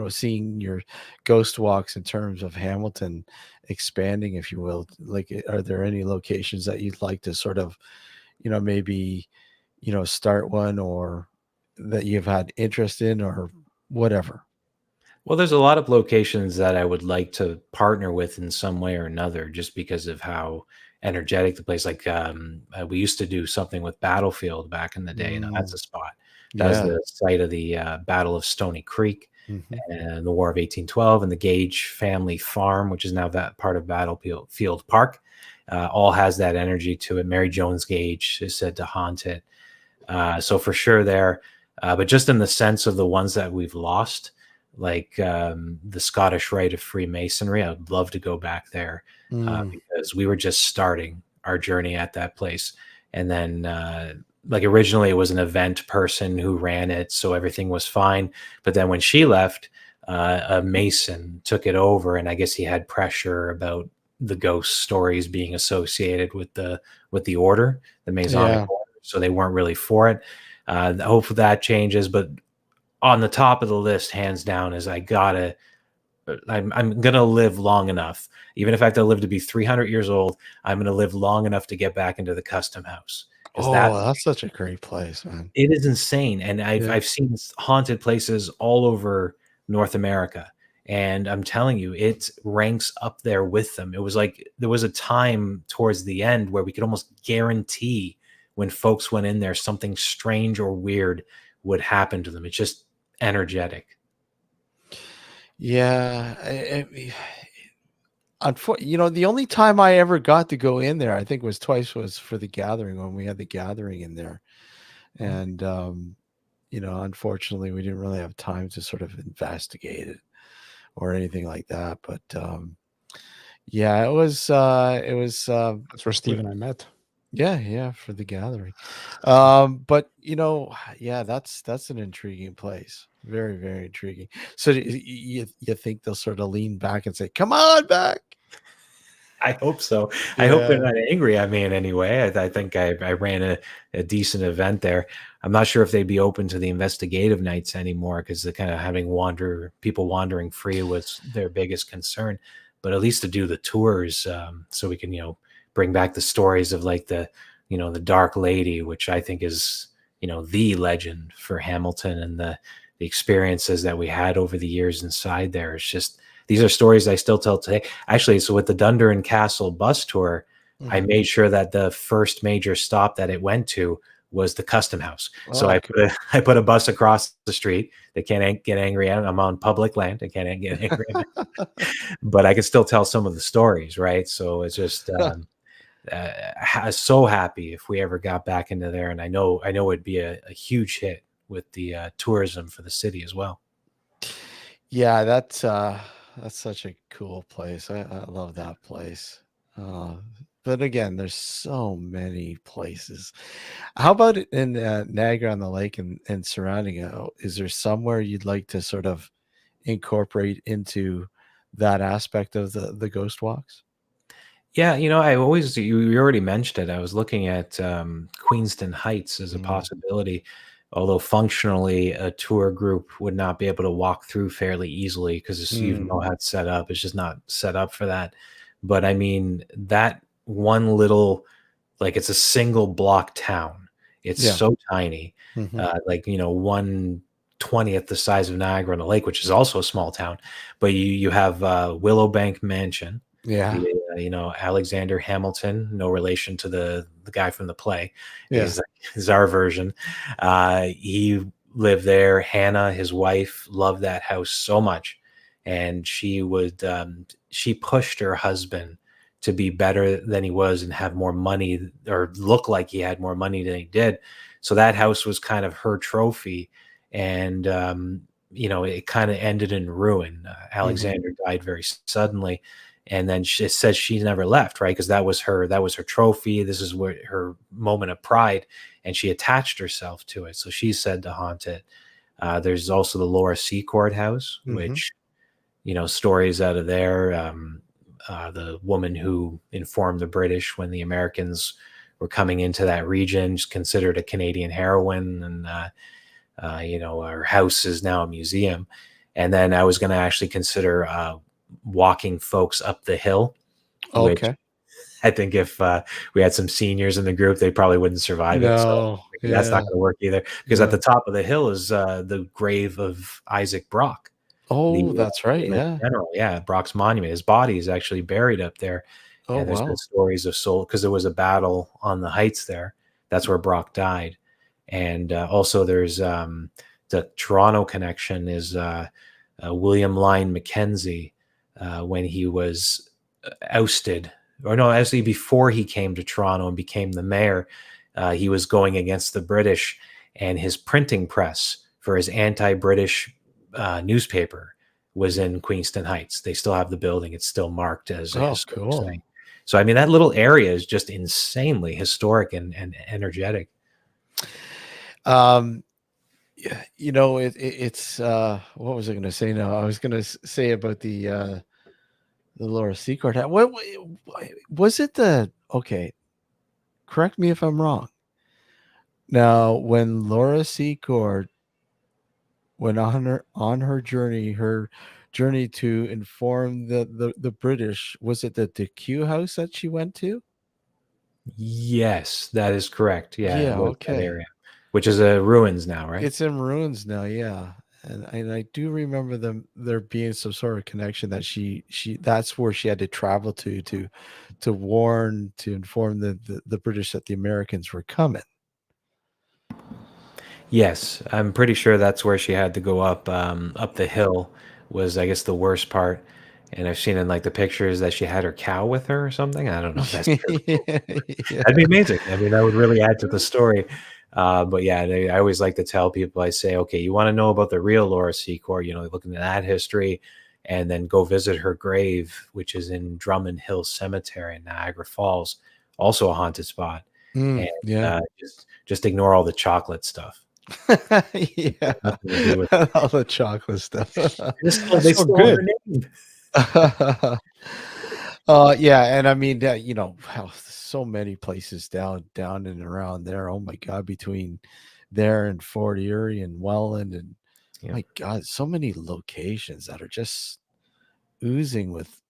seeing your ghost walks in terms of Hamilton expanding, if you will? Like, are there any locations that you'd like to sort of maybe start one, or that you've had interest in, or whatever? Well, there's a lot of locations that I would like to partner with in some way or another, just because of how energetic the place. Like we used to do something with Battlefield back in the day. Now that's Mm, a spot. That was yeah. the site of the Battle of Stony Creek Hmm. and the War of 1812, and the Gage family farm, which is now that part of Battlefield Field Park. All has that energy to it. Mary Jones Gage is said to haunt it. So for sure there, but just in the sense of the ones that we've lost, like the Scottish Rite of Freemasonry, I would love to go back there Mm, because we were just starting our journey at that place. And then, like originally, it was an event person who ran it, so everything was fine. But then when she left, a Mason took it over, and I guess he had pressure about the ghost stories being associated with the order, the Masonic yeah. order. So they weren't really for it. Hopefully that changes, but on the top of the list, hands down, is I'm gonna live long enough, even if I have to live to be 300 years old. I'm gonna live long enough to get back into the custom house because that Oh, that's such a great place, man. it is insane. And I've Yeah. I've seen haunted places all over North America, and I'm telling you, it ranks up there with them. It was like there was a time towards the end where we could almost guarantee when folks went in there, something strange or weird would happen to them. It's just energetic. Yeah. The only time I ever got to go in there, I think was twice, was for the gathering, when we had the gathering in there. And, unfortunately, we didn't really have time to sort of investigate it or anything like that. But, yeah, That's where Steve and I met. yeah, for the gathering. But yeah, that's an intriguing place. Very, very intriguing. So you think they'll sort of lean back and say, "Come on back"? I hope so. I hope they're Yeah. not angry at me in any way. I think I ran a decent event there. I'm not sure if they'd be open to the investigative nights anymore because the kind of having people wandering free was their biggest concern. But at least to do the tours, so we can bring back the stories of like the dark lady, which I think is the legend for Hamilton, and the experiences that we had over the years inside there. It's just, these are stories I still tell today. Actually, so with the Dundurn Castle bus tour, I made sure that the first major stop that it went to was the custom house. So I put a bus across the street. They can't get angry at it. I'm on public land. They can't get angry at it. But I can still tell some of the stories, right? So it's just so happy if we ever got back into there, and I know it'd be a huge hit with the tourism for the city as well. Yeah, that's such a cool place. I love that place. But again, there's so many places. How about in Niagara on the Lake and surrounding it? Is there somewhere you'd like to sort of incorporate into that aspect of the ghost walks? Yeah, I always, you already mentioned it. I was looking at Queenston Heights as a possibility, although functionally a tour group would not be able to walk through fairly easily because you know how it's set up. It's just not set up for that. But I mean, that one little, like, it's a single block town. It's Yeah. so tiny, like 1/20th the size of Niagara on the Lake, which is also a small town. But you have Willowbank Mansion. Yeah. Alexander Hamilton, no relation to the guy from the play. Yeah. He's our version. He lived there. Hannah, his wife, loved that house so much, and she pushed her husband to be better than he was and have more money, or look like he had more money than he did. So that house was kind of her trophy, and it kind of ended in ruin. Alexander died very suddenly, and then she says she never left, right? Because that was her trophy. This is where her moment of pride, and she attached herself to it. So she said to haunt it. There's also the Laura Secord house, which, stories out of there. The woman who informed the British when the Americans were coming into that region, is considered a Canadian heroine, and her house is now a museum. And then I was going to actually consider walking folks up the hill, which Okay. I think if we had some seniors in the group, they probably wouldn't survive it. So No. that's not Yeah. going to work either, because at the top of the hill is the grave of Isaac Brock, Oh, the that's right. famous Yeah. general. Yeah, Brock's monument. His body is actually buried up there. Oh, And there's been wow. stories of soul, because there was a battle on the heights there. That's where Brock died. And also there's the Toronto connection is William Lyon Mackenzie, when he was ousted, or no, actually before he came to Toronto and became the mayor, he was going against the British, and his printing press for his anti-British newspaper was in Queenston Heights. They still have the building. It's still marked as a Oh, historic cool. site. So, I mean, that little area is just insanely historic and energetic. It's what was I going to say now? I was going to say about the Laura Secord. What was it? Okay, correct me if I'm wrong. Now, when Laura Secord went on her journey to inform the British, was it the Q house that she went to? Yes, that is correct. Yeah, it Yeah, was that okay. area, which is a ruins now, right? It's in ruins now, yeah. And I do remember there being some sort of connection that she that's where she had to travel to warn, to inform the British that the Americans were coming. Yes, I'm pretty sure that's where she had to go up the hill, was, I guess, the worst part. And I've seen in, like, the pictures that she had her cow with her or something. I don't know if that's true. Yeah. That'd be amazing. I mean, that would really add to the story. But yeah, I always like to tell people, I say, okay, you want to know about the real Laura Secord, look into that history, and then go visit her grave, which is in Drummond Hill Cemetery in Niagara Falls, also a haunted spot. And Yeah. just ignore all the chocolate stuff. Yeah. Nothing to do with All the chocolate stuff. they so stole good. her name. Yeah, and I mean, wow, so many places down and around there. Oh my God, between there and Fort Erie and Welland, and Yeah. my God, so many locations that are just oozing with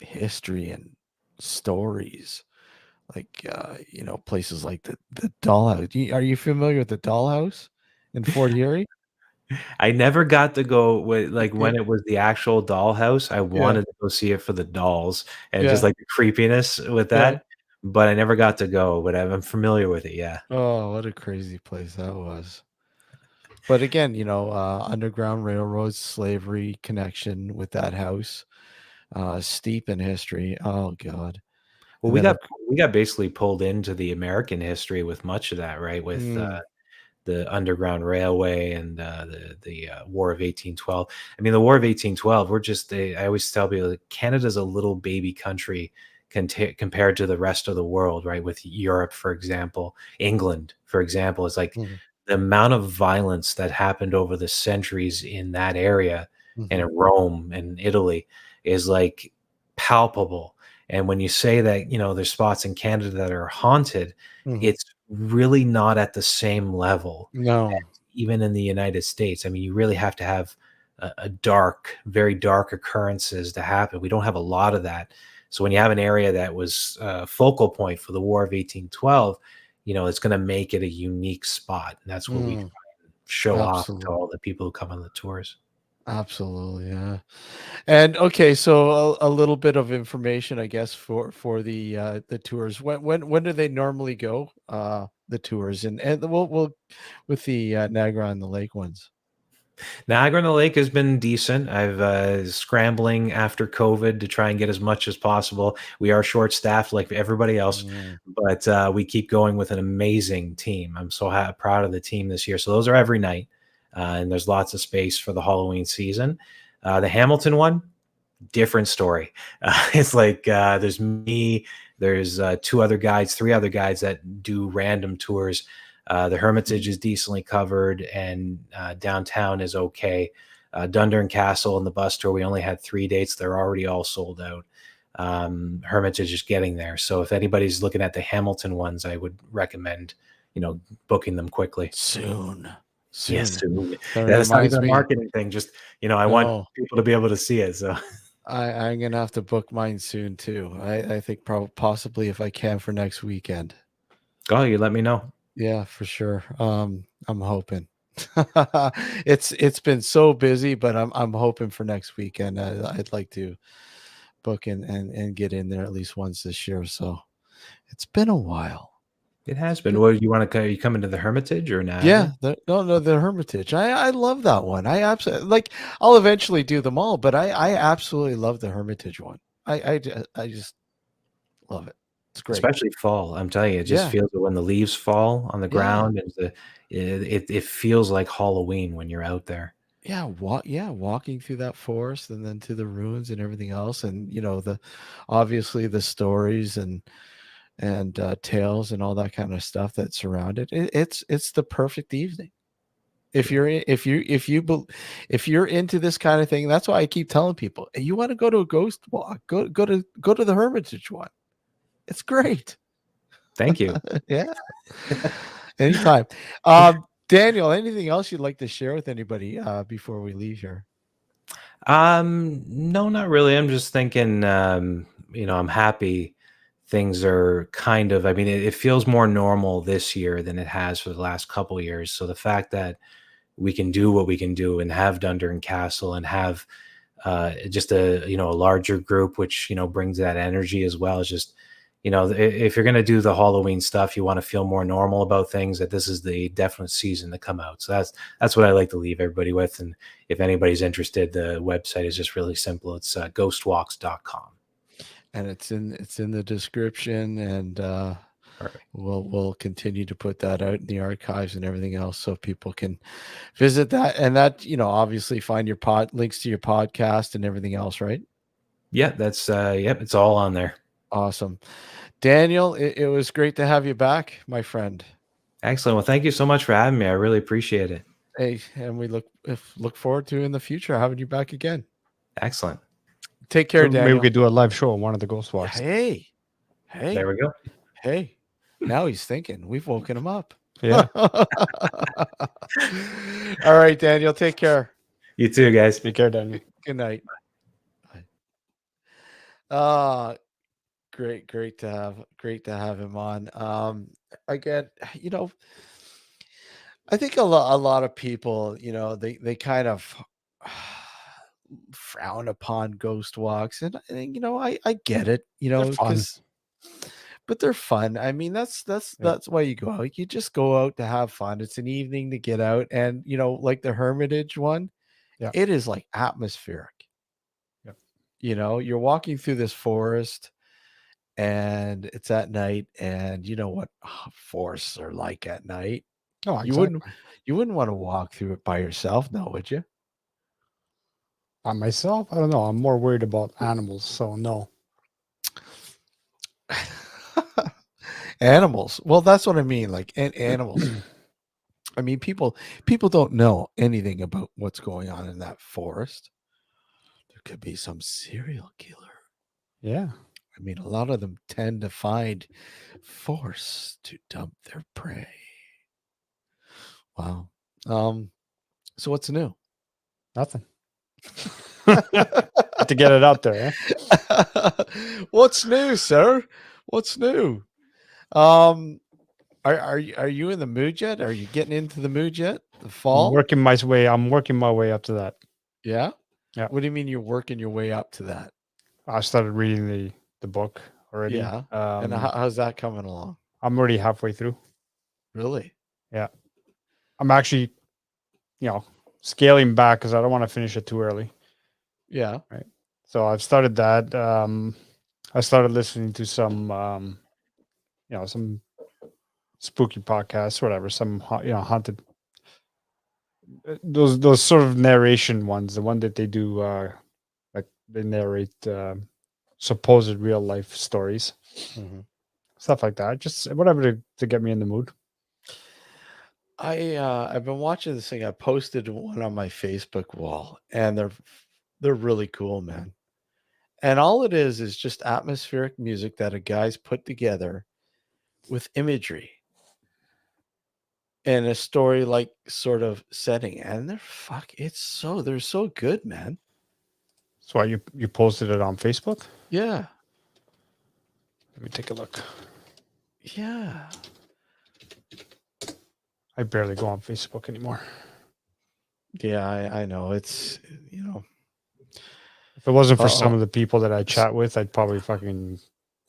history and stories. places like the Dollhouse. Are you familiar with the Dollhouse in Fort Erie? I never got to go with Yeah, when it was the actual dollhouse. I yeah, wanted to go see it for the dolls and just yeah, like the creepiness with yeah. that, but I never got to go. But I'm familiar with it. Yeah. Oh, what a crazy place that was. But again, Underground Railroad, slavery connection with that house, steep in history. Oh God. Well, And then we got basically pulled into the American history with much of that, right? With mm, the Underground Railway and the War of 1812. I mean, the War of 1812. I always tell people that Canada's a little baby country compared to the rest of the world, right? With Europe, for example, England, for example, is like mhm, the amount of violence that happened over the centuries in that area and mhm, in Rome and Italy is like palpable. And when you say that, there's spots in Canada that are haunted, mhm. it's really not at the same level No. as even in the United States. I mean, you really have to have a very dark occurrences to happen. We don't have a lot of that. So when you have an area that was a focal point for the War of 1812, it's going to make it a unique spot. And that's what we try Mm, and show off to absolutely. all the people who come on the tours. Absolutely, yeah. And okay, so a little bit of information, I guess, for the tours. When do they normally go? The tours, and we'll with the Niagara on the Lake ones. Niagara on the Lake has been decent. I've scrambling after COVID to try and get as much as possible. We are short staffed like everybody else, Mm, but we keep going with an amazing team. I'm so proud of the team this year. So those are every night, and there's lots of space for the Halloween season. The Hamilton one, different story. It's like there's me, there's three other guides that do random tours. The Hermitage is decently covered, and downtown is okay. Dundurn Castle and the bus tour, we only had 3 dates. They're already all sold out. Hermitage is getting there. So if anybody's looking at the Hamilton ones, I would recommend, booking them quickly. soon, Yes, soon. soon. That Yeah, that's not even reminds a me. marketing thing. Just, I want No, people to be able to see it. So I'm gonna have to book mine soon too. I think probably possibly if I can for next weekend. go, you let me know. Yeah, for sure. I'm hoping. It's been so busy, but I'm hoping for next weekend. I'd like to book and get in there at least once this year. So it's been a while. It has been. But Well, you want to? Are you coming to the Hermitage or Niagara? yeah, no, the Hermitage. I love that one. I absolutely like. I'll eventually do them all, but I absolutely love the Hermitage one. I just love it. It's great. Especially fall. I'm telling you, it just Yeah, feels when the leaves fall on the yeah. ground, and it feels like Halloween when you're out there. Walking through that forest and then to the ruins and everything else, and the obviously the stories and tales and all that kind of stuff that surround it. It's the perfect evening. If Yeah. you're if you're into this kind of thing, that's why I keep telling people, "Hey, you want to go to a ghost walk, go to the Hermitage one. It's great." Thank you. Yeah, anytime. Daniel, anything else you'd like to share with anybody before we leave here? No, not really. I'm just thinking, I'm happy things are kind of, I mean, it feels more normal this year than it has for the last couple years. So the fact that we can do what we can do and have Dundurn Castle and have just a larger group, which, brings that energy as well. Is just, if you're going to do the Halloween stuff, you want to feel more normal about things, that this is the definite season to come out. So that's what I like to leave everybody with. And if anybody's interested, the website is just really simple. It's ghostwalks.com. And it's in the description, and Perfect. we'll continue to put that out in the archives and everything else so people can visit that, and that obviously find your links to your podcast and everything else, right? Yeah, that's yep, it's all on there. Awesome. Daniel, it was great to have you back, my friend. Excellent. Well, thank you so much for having me. I really appreciate it. Hey, and we look forward to in the future having you back again. Excellent. Take So care, maybe we Daniel. could do a live show on one of the ghost walks. Hey, There hey, we go. hey. Now he's thinking. We've woken him up. Yeah. All right, Daniel, take care. You too, guys. Take care, Daniel. Good night. Bye. great to have him on. Again, I think a lot of people, they kind of frown upon ghost walks, and I get it, They're fun. because but they're fun. I mean, that's Yeah. that's why you go out. You just go out to have fun. It's an evening to get out, and like the Hermitage one, Yeah. it is like atmospheric. Yep. You're walking through this forest, and it's at night, and you know what forests are like at night. Oh, You wouldn't exactly. you wouldn't want to walk through it by yourself, no, would you? By myself, I don't know. I'm more worried about animals, so no. Animals. Well, that's what I mean. Like animals. I mean, people don't know anything about what's going on in that forest. There could be some serial killer. Yeah. I mean, a lot of them tend to find forests to dump their prey. Wow. So what's new? Nothing. Had to get it out there, What's new, sir? What's new? Are you in the mood yet? Are you getting into the mood yet? The fall? I'm working my way up to that. Yeah? Yeah. What do you mean you're working your way up to that? I started reading the book already. Yeah. And how's that coming along? I'm already halfway through. Really? Yeah. I'm actually, scaling back because I don't want to finish it too early. Yeah. Right. So I've started that. I started listening to some, some spooky podcasts, whatever, some, haunted, those sort of narration ones, the one that they do, like they narrate supposed real life stories, stuff like that. Just whatever to get me in the mood. I've been watching this thing. I posted one on my Facebook wall, and they're really cool, man. And all it is just atmospheric music that a guy's put together with imagery and a story like sort of setting. And they're so good, man. That's why you posted it on Facebook? Yeah. Let me take a look. Yeah. I barely go on Facebook anymore. Yeah, I know. It's, If it wasn't for some of the people that I chat with, I'd probably fucking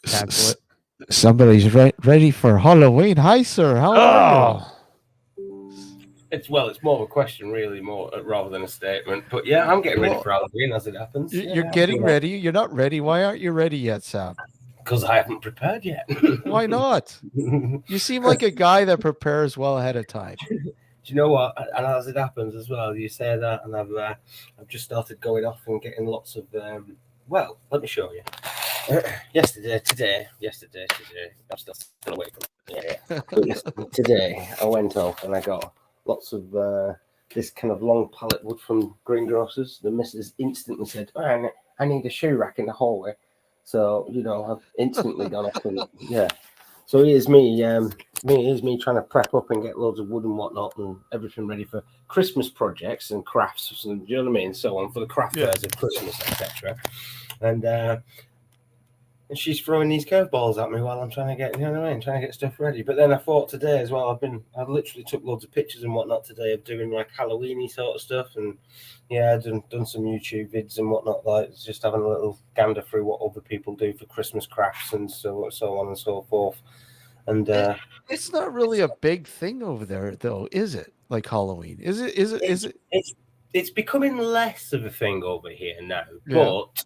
cancel it. Somebody's ready for Halloween. Hi, sir. How are you? It's more of a question, really, more rather than a statement. But yeah, I'm getting ready for Halloween as it happens. You're getting ready. You're not ready. Why aren't you ready yet, Sam? Because I haven't prepared yet. Why not? You seem like a guy that prepares well ahead of time. Do you know what? And as it happens as well, you say that, and I've just started going off and getting lots of. Well, let me show you. Yesterday. I'm still awake from it. Yeah. Today, I went off and I got lots of this kind of long pallet wood from greengrocers. The missus instantly said, "Oh, I need a shoe rack in the hallway." So I've instantly gone off and yeah. So here's me trying to prep up and get loads of wood and whatnot and everything ready for Christmas projects and crafts and you know what I mean, so on for the craft fairs of Christmas, etc. And she's throwing these curveballs at me while I'm trying to get, trying to get stuff ready. But then I thought today as well, I literally took loads of pictures and whatnot today of doing like Halloweeny sort of stuff. And yeah, I've done some YouTube vids and whatnot, like just having a little gander through what other people do for Christmas crafts and so on and so forth. And it's not really a big thing over there though, is it? Like Halloween. Is it? It's becoming less of a thing over here now. Yeah. But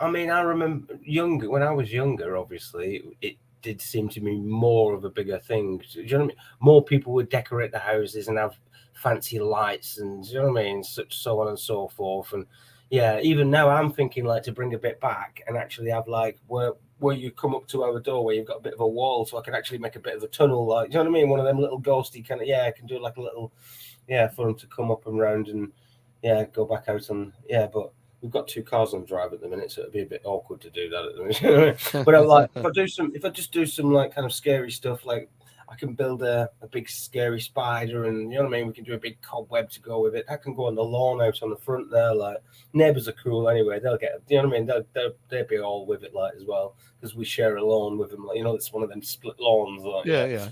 I mean, I remember when I was younger, obviously, it did seem to be more of a bigger thing. Do you know what I mean? More people would decorate the houses and have fancy lights and, do you know what I mean? So on and so forth. And yeah, even now I'm thinking like to bring a bit back and actually have like where you come up to our door where you've got a bit of a wall so I can actually make a bit of a tunnel. Like, do you know what I mean? One of them little ghosty kind of, I can do like a little, for them to come up and round and, go back out and, but we've got 2 cars on drive at the minute, so it'd be a bit awkward to do that at the minute. But I'm like, if I just do some like kind of scary stuff, like I can build a big scary spider, and you know what I mean. We can do a big cobweb to go with it. That can go on the lawn out on the front there. Like neighbours are cool anyway. They'll get, you know what I mean. They'll be all with it like as well because we share a lawn with them. Like, you know, it's one of them split lawns. Like, Yeah.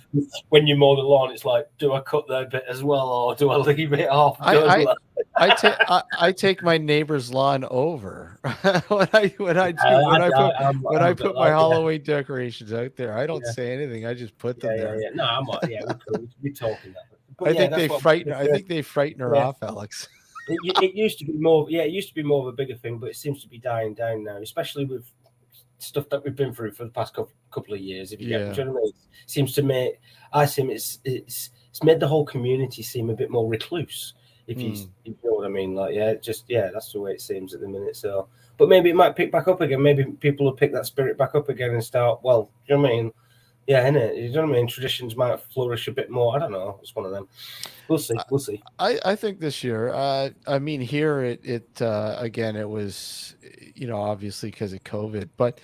When you mow the lawn, it's like, do I cut their bit as well, or do I leave it off? I take my neighbor's lawn over when I put my Halloween decorations out there. I don't say anything. I just put them there. Yeah. No, I'm yeah, we're cool. We're talking that. But I think they frighten her off, Alex. It used to be more. Yeah, it used to be more of a bigger thing, but it seems to be dying down now, especially with stuff that we've been through for the past couple of years. If you get, you know what I mean? It seems to me, it's made the whole community seem a bit more recluse. If you know what I mean, like that's the way it seems at the minute. So, but maybe it might pick back up again. Maybe people will pick that spirit back up again and start. Well, you know what I mean? Yeah, innit? You know what I mean? Traditions might flourish a bit more. I don't know. It's one of them. We'll see. We'll see. I think this year. I mean, here it again. It was, you know, obviously because of COVID, but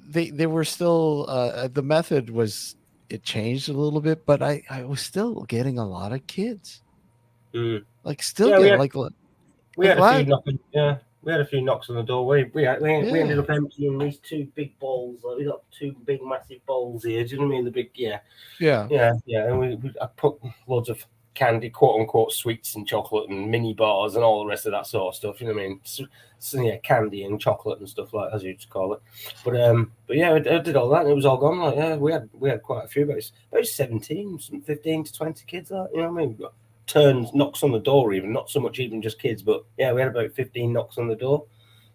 they were still the method was it changed a little bit, but I was still getting a lot of kids. Like still getting we had a few knocking. Yeah, we had a few knocks on the door. We ended up emptying these two big bowls. Like, we got two big massive bowls here. Do you know what I mean? The big yeah. And I put loads of candy, quote unquote, sweets and chocolate and mini bars and all the rest of that sort of stuff. You know what I mean? So yeah, candy and chocolate and stuff like as you used to call it. But yeah, I did all that and it was all gone. Like we had quite a few, about 17, 15 to 20 kids. Like, you know what I mean? Knocks on the door, even not so much even just kids, but yeah, we had about 15 knocks on the door.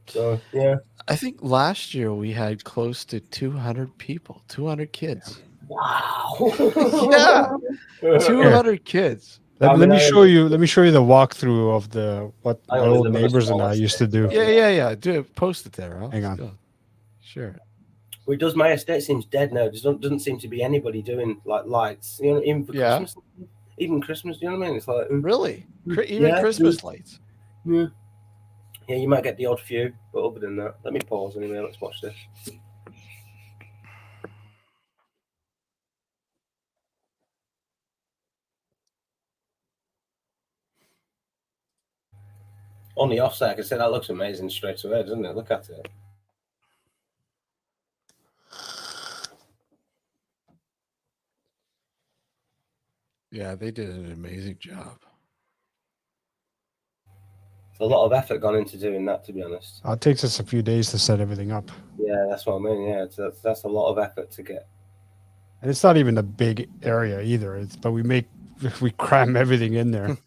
So yeah, I think last year we had close to 200 people, 200 kids. Wow. Yeah, 200 kids. Let me show you the walkthrough of what my old neighbors and I used to do. Yeah. Do it. Post it there. Hang on. Sure. Well, it does. My estate seems dead now. There doesn't seem to be anybody doing like lights. You know, even for Christmas. Even Christmas, you know what I mean? It's like really, even Christmas lights. Yeah, you might get the odd few, but other than that, let me pause anyway. Let's watch this. On the offset, I can say that looks amazing straight away, doesn't it? Look at it. Yeah, they did an amazing job. A lot of effort gone into doing that, to be honest. It takes us a few days to set everything up. Yeah, that's what I mean. Yeah, that's a lot of effort to get. And it's not even a big area either. But we cram everything in there.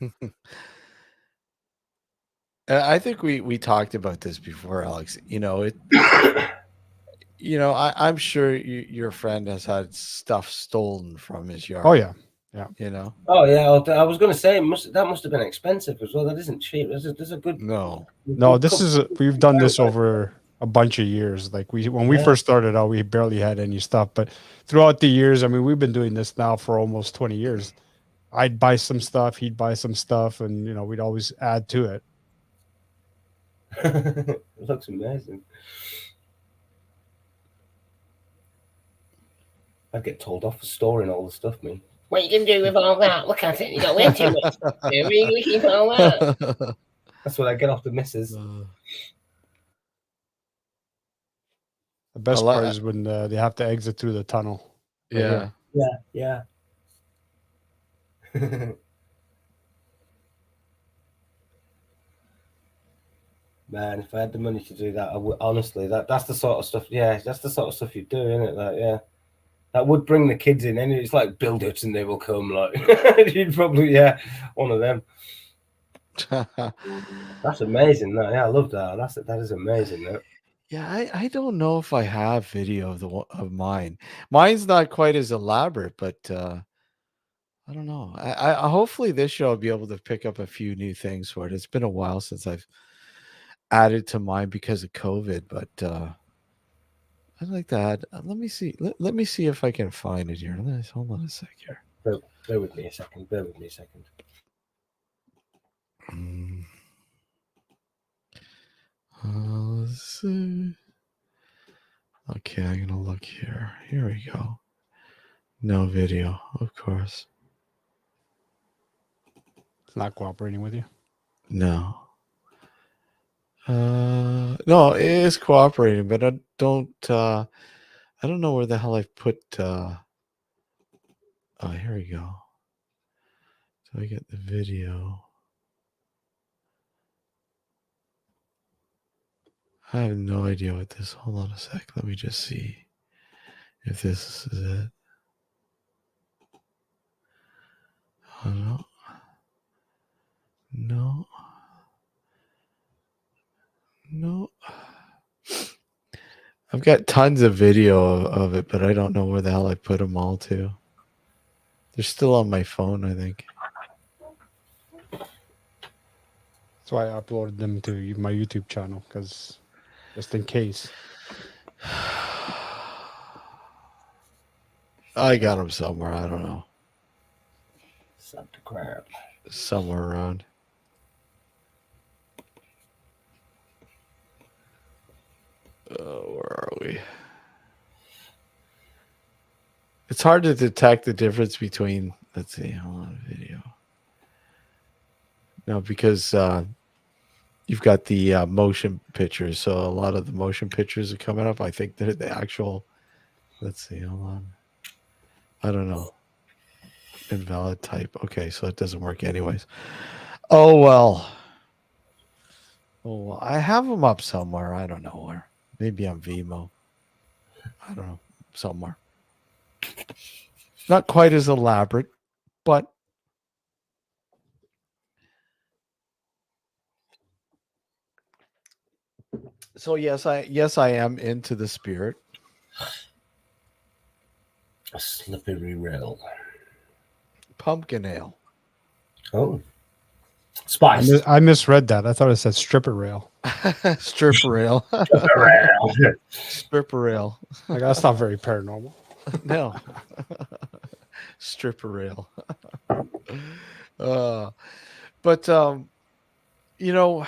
I think we talked about this before, Alex. You know it. You know, I'm sure your friend has had stuff stolen from his yard. Oh yeah. You know. Oh yeah, I was going to say that must have been expensive as well. That isn't cheap. There's a good. No. We've done this over a bunch of years. Like when we first started out, we barely had any stuff, but throughout the years, I mean, we've been doing this now for almost 20 years. I'd buy some stuff, he'd buy some stuff, and you know, we'd always add to it. It looks amazing. I'd get told off for storing all the stuff, me. What are you going to do with all that? Look at it. You got way too much. You're really keep all that. That's what I get off the missus. The best part is when they have to exit through the tunnel. Yeah. Yeah. Man, if I had the money to do that, I would honestly. That's the sort of stuff. Yeah, that's the sort of stuff you do, isn't it? Like, yeah. That would bring the kids in, and it's like build it and they will come. Like you'd probably, one of them. That's amazing. I love that. That is amazing. That. Yeah, I don't know if I have video of mine. Mine's not quite as elaborate, but I don't know. I hopefully this show I'll be able to pick up a few new things for it. It's been a while since I've added to mine because of COVID, but I'd like to add. Let me see. Let me see if I can find it here. Hold on a sec here. Bear with me a second. Let's see. Okay, I'm gonna look here. Here we go. No video, of course. It's not cooperating with you. No. No, it is cooperating, but I don't know where the hell I put oh, here we go. So I get the video. I have no idea what this. Hold on a sec. Let me just see if this is it. Oh, no. No. No. I've got tons of video of it, but I don't know where the hell I put them all to. They're still on my phone, I think. That's why I uploaded them to my YouTube channel, because just in case. I got them somewhere. I don't know. Sad to crap. Somewhere around. Where are we? It's hard to detect the difference between, let's see, hold on, video. No, because you've got the motion pictures. So a lot of the motion pictures are coming up. I think they're the actual, let's see, hold on. I don't know. Invalid type. Okay, so it doesn't work anyways. Oh, well. Oh, well, I have them up somewhere. I don't know where. Maybe on Vimeo. I don't know. Somewhere. Not quite as elaborate, but so yes, I am into the spirit. A slippery rail. Pumpkin ale. Oh. Spice. I misread that. I thought it said stripper rail. Stripper ale. Stripper rail. Stripper ale. Like, that's not very paranormal. No. Stripper rail. But you know,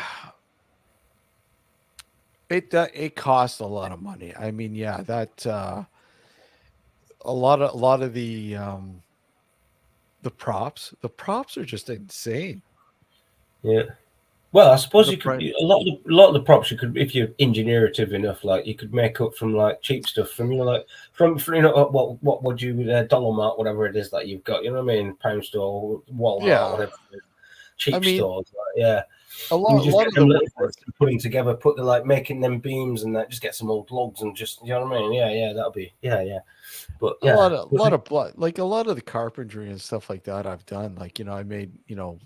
it costs a lot of money. I mean, yeah, that a lot of the props are just insane. Yeah. Well, I suppose you could a lot of the props you could, if you're ingenerative enough, like you could make up from like cheap stuff from like from you know what would you Dolomart, whatever it is that you've got, you know what I mean, pound store, Walmart, whatever, cheap stores, like, yeah. A lot of them putting together, making them beams and that, just get some old logs and just, you know what I mean, yeah, that'll be yeah. But yeah, a lot of blood, like a lot of the carpentry and stuff like that I've done, like, you know, I made, you know,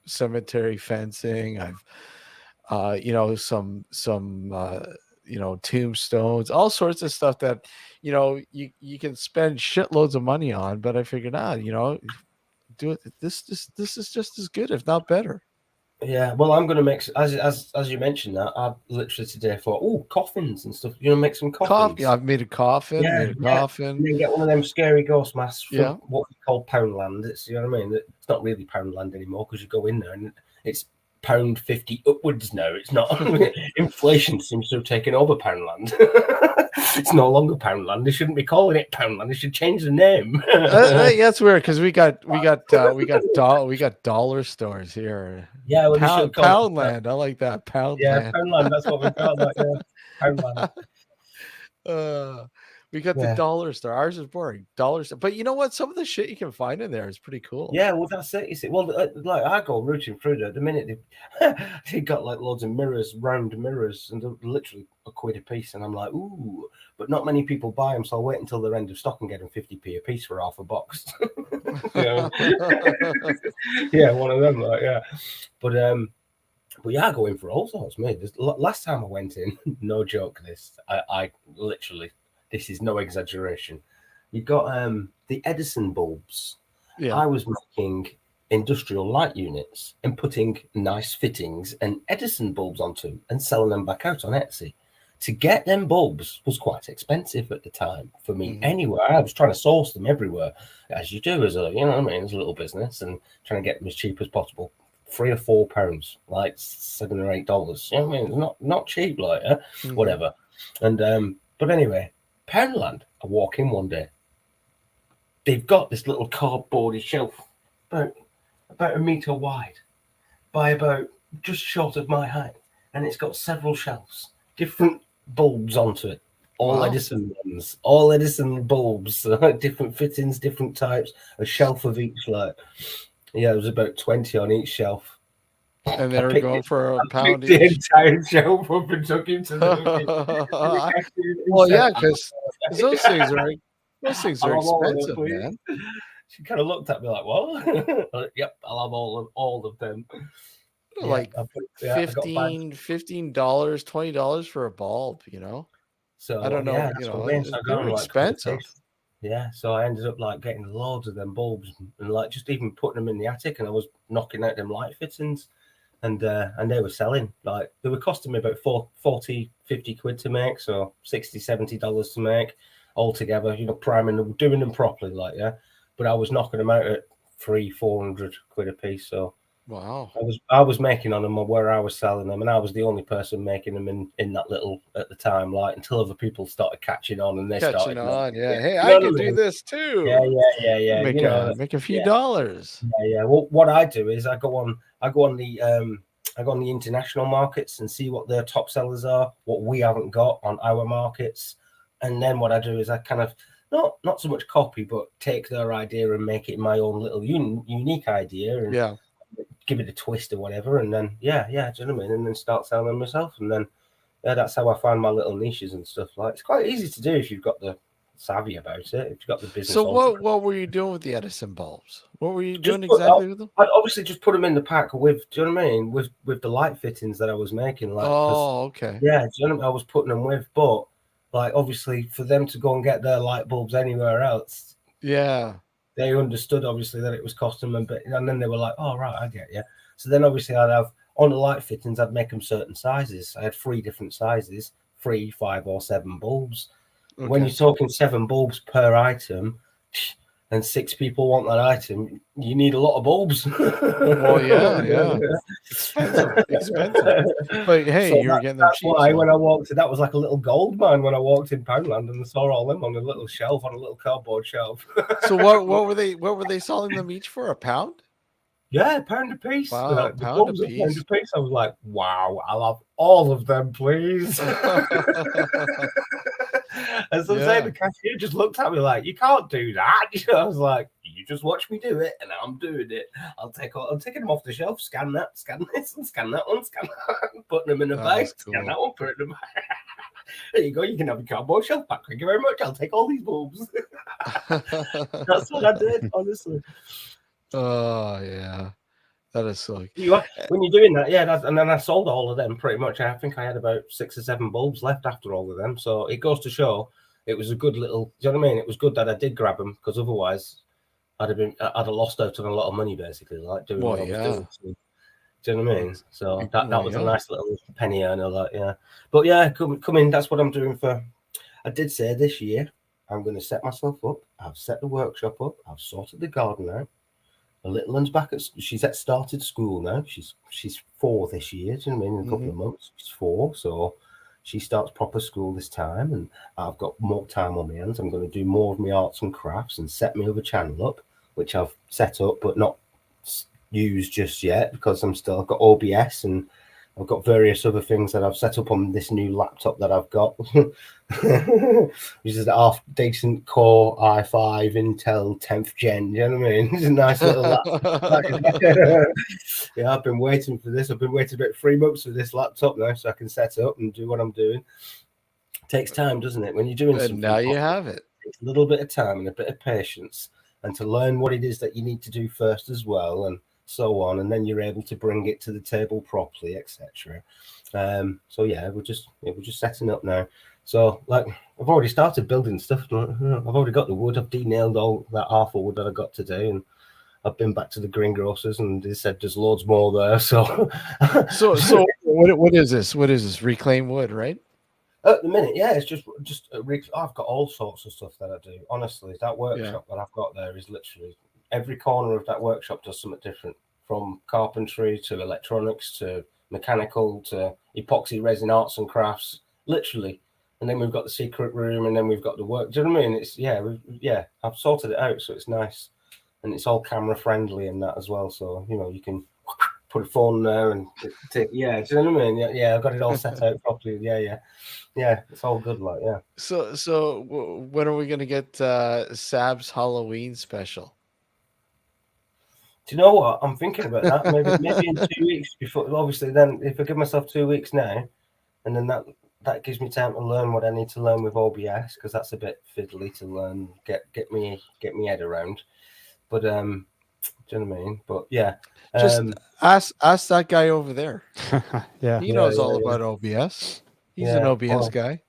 cemetery fencing. I've you know, some you know, tombstones, all sorts of stuff that, you know, you can spend shitloads of money on, but I figured, you know, do it. This is just as good, if not better. Yeah, well, I'm going to make, as you mentioned that, I literally today thought, coffins and stuff. You know, make some coffins. I've made a coffin. Coffin. And then get one of them scary ghost masks from what we call Poundland. It's, you know what I mean? It's not really Poundland anymore because you go in there and it's £50 upwards now. It's not. Inflation seems to have taken over Poundland. It's no longer Poundland. They shouldn't be calling it Poundland. They should change the name. That's weird because we got dollar stores here. Yeah, well, Poundland. I like that. Poundland. Yeah, Poundland. That's what we call that. Yeah, Poundland. We got the dollar store. Ours is boring. Dollar store. But you know what? Some of the shit you can find in there is pretty cool. Yeah, well, that's it. You see, well, like I go rooting through there. The minute they got like loads of mirrors, round mirrors, and they're literally £1 a piece, and I'm like, ooh, but not many people buy them, so I'll wait until they're end of stock and get them 50p a piece for half a box. Yeah, one of them, like, yeah. But yeah, I go in for all sorts, mate. Last time I went in, no joke, I literally. This is no exaggeration. You got the Edison bulbs. Yeah. I was making industrial light units and putting nice fittings and Edison bulbs onto and selling them back out on Etsy. To get them bulbs was quite expensive at the time for me. Anywhere I was trying to source them everywhere, as you do as a, you know what I mean, as a little business, and trying to get them as cheap as possible. £3 or £4, like $7 or $8. You know what I mean? It's not cheap, like whatever. And but anyway. Poundland, I walk in one day. they've got this little cardboardy shelf about a meter wide by about just short of my height, and it's got several shelves, different bulbs onto it, all Wow. Edison ones, all Edison bulbs, different fittings, different types, a shelf of each. Like, yeah, there was about 20 on each shelf. And they were going for a pound The each. entire shelf up and took him to the Well, yeah, because those things are expensive, man. She kind of looked at me like, "What?" Like, yep, I'll have all of them. Like yeah, $15, $20 for a bulb, you know. So I don't know, yeah, you that's know, what I mean. So I got they're them, like, expensive. Yeah, so I ended up like getting loads of them bulbs and like just even putting them in the attic, and I was knocking out them light fittings, and they were selling, like they were costing me about 40, 50 quid to make, so $60, $70 to make altogether, you know, priming them, doing them properly, like, yeah. But I was knocking them out at 300-400 quid a piece, so Wow. I was making on them where I was selling them, and I was the only person making them in that little at the time, like until other people started catching on and they Catching started on, yeah. it. Hey, You I know can what I do mean? this too. Yeah. Make You know, make a few yeah. dollars. Yeah. Well, what I do is I go on the international markets and see what their top sellers are, what we haven't got on our markets, and then what I do is I kind of not so much copy, but take their idea and make it my own little unique idea, and Yeah. give it a twist or whatever, and then do you know what I mean? And then start selling them myself, and then that's how I find my little niches and stuff. Like, it's quite easy to do if you've got the savvy about it, if you've got the business. So what were you doing with the Edison bulbs? What were you doing with them? I obviously just put them in the pack with, do you know what I mean, with the light fittings that I was making. Like, okay. Yeah, do you know what I mean? I was putting them with, but like obviously for them to go and get their light bulbs anywhere else, yeah, they understood obviously that it was costing them, but and then they were like, "Oh right, I get you." So then obviously I'd have on the light fittings, I'd make them certain sizes. I had 3 different sizes, 3, 5, or 7 bulbs. Okay. When you're talking 7 bulbs per item, and 6 people want that item, you need a lot of bulbs. Well, yeah. Expensive. But hey, so you're getting them cheap. That's why when I walked in, that was like a little gold mine when I walked in Poundland and I saw all them on a little shelf, on a little cardboard shelf. So what were they selling them each for? £1? Yeah, £1 a piece. Wow, £1 a piece. I was like, wow, I'll have all of them, please. As I'm saying, the cashier just looked at me like, "You can't do that." You know, I was like, "You just watch me do it, and I'm doing it. I'm taking them off the shelf, scan this, and scan that one, scan that, putting them in a bag, scan that one, put it in a bag. There you go. You can have your cardboard shelf back. Thank you very much. I'll take all these bulbs." That's what I did, honestly. Oh yeah. That is so. When you're doing that, and then I sold all of them pretty much. I think I had about 6 or 7 bulbs left after all of them. So it goes to show it was a good little. Do you know what I mean? It was good that I did grab them, because otherwise I'd have lost out on a lot of money, basically, like doing what I was doing. So, do you know what I mean? So that was a nice little penny earner, like, yeah. But yeah, come in. That's what I'm doing for. I did say this year I'm going to set myself up. I've set the workshop up. I've sorted the garden out. The little one's back at. She's started school now. She's 4 this year. Do you know what I mean? In a couple of months, she's 4, so she starts proper school this time, and I've got more time on my hands. I'm going to do more of my arts and crafts and set my other channel up, which I've set up but not used just yet, because I've got OBS and I've got various other things that I've set up on this new laptop that I've got, which is a half decent Core i5 Intel 10th Gen. You know what I mean? It's a nice little laptop. Yeah, I've been waiting for this. I've been waiting about 3 months for this laptop now, so I can set it up and do what I'm doing. It takes time, doesn't it? When you're doing something, now you have it. It's a little bit of time and a bit of patience, and to learn what it is that you need to do first as well, and so on, and then you're able to bring it to the table properly, etc. So yeah, we're just setting up now. So like, I've already started building stuff. I've already got the wood. I've de-nailed all that half of wood that I got to do, and I've been back to the greengrocers, and they said there's loads more there. So what is this? What is this? Reclaimed wood, right? At the minute, yeah, it's just I've got all sorts of stuff that I do. Honestly, that workshop that I've got there is literally every corner of that workshop does something different, from carpentry to electronics to mechanical to epoxy resin arts and crafts. Literally, and then we've got the secret room, and then we've got the work. Do you know what I mean? It's I've sorted it out, so it's nice, and it's all camera friendly and that as well. So you can put a phone there and do you know what I mean? Yeah, I've got it all set out properly. Yeah, it's all good, like So when are we gonna get Sab's Halloween special? Do you know what? I'm thinking about that. Maybe in 2 weeks before. Obviously, then if I give myself 2 weeks now, and then that gives me time to learn what I need to learn with OBS, because that's a bit fiddly to learn. Get me head around. But do you know what I mean? But yeah, just ask that guy over there. Yeah, he knows all about OBS. He's an OBS guy.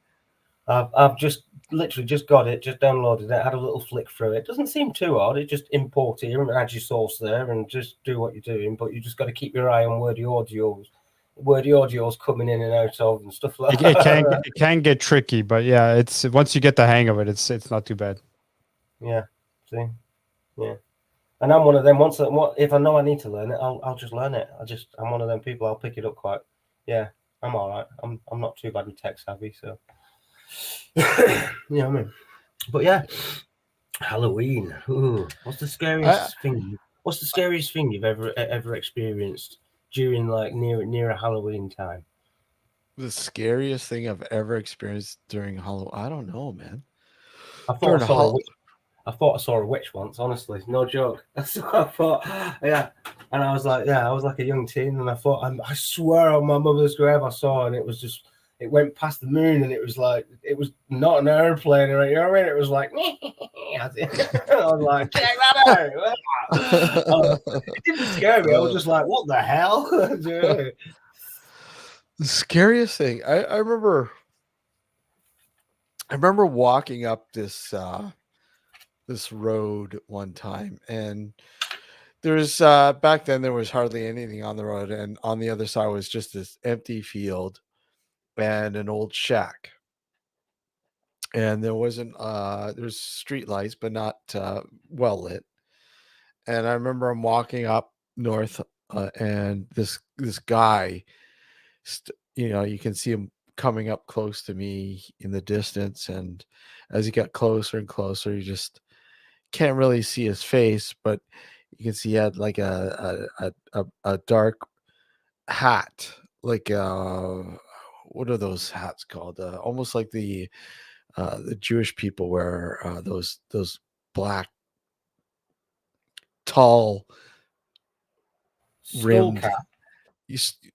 I've just literally just got it, just downloaded it, had a little flick through it. Doesn't seem too hard. It just import here and add your source there and just do what you're doing. But you just got to keep your eye on where the audio's coming in and out of and stuff like that. It can get tricky, but yeah, it's once you get the hang of it, it's not too bad. Yeah. See. Yeah. And I'm one of them. If I know I need to learn it, I'll just learn it. I'm one of them people. I'll pick it up quite. Yeah. I'm all right. I'm not too bad with tech savvy, so. You know what I mean? But yeah, Halloween. Ooh, what's the scariest thing? What's the scariest thing you've ever experienced during like near a Halloween time? The scariest thing I've ever experienced during Halloween. I don't know, man. I thought I saw a witch once. Honestly, no joke. That's what I thought. Yeah, and I was like a young teen, and I thought, I swear on my mother's grave I saw, and it was just. It went past the moon, and it was like it was not an airplane, or you know what I mean? It was like I was like, check that out. It didn't scare me. I was just like, what the hell? The scariest thing I remember walking up this road one time, and there's back then there was hardly anything on the road, and on the other side was just this empty field and an old shack, and there wasn't there's street lights but not well lit. And I remember I'm walking up north, and this guy you can see him coming up close to me in the distance, and as he got closer and closer, you just can't really see his face, but you can see he had like a dark hat, like what are those hats called? Almost like the Jewish people wear those black tall Skull rimmed. cap.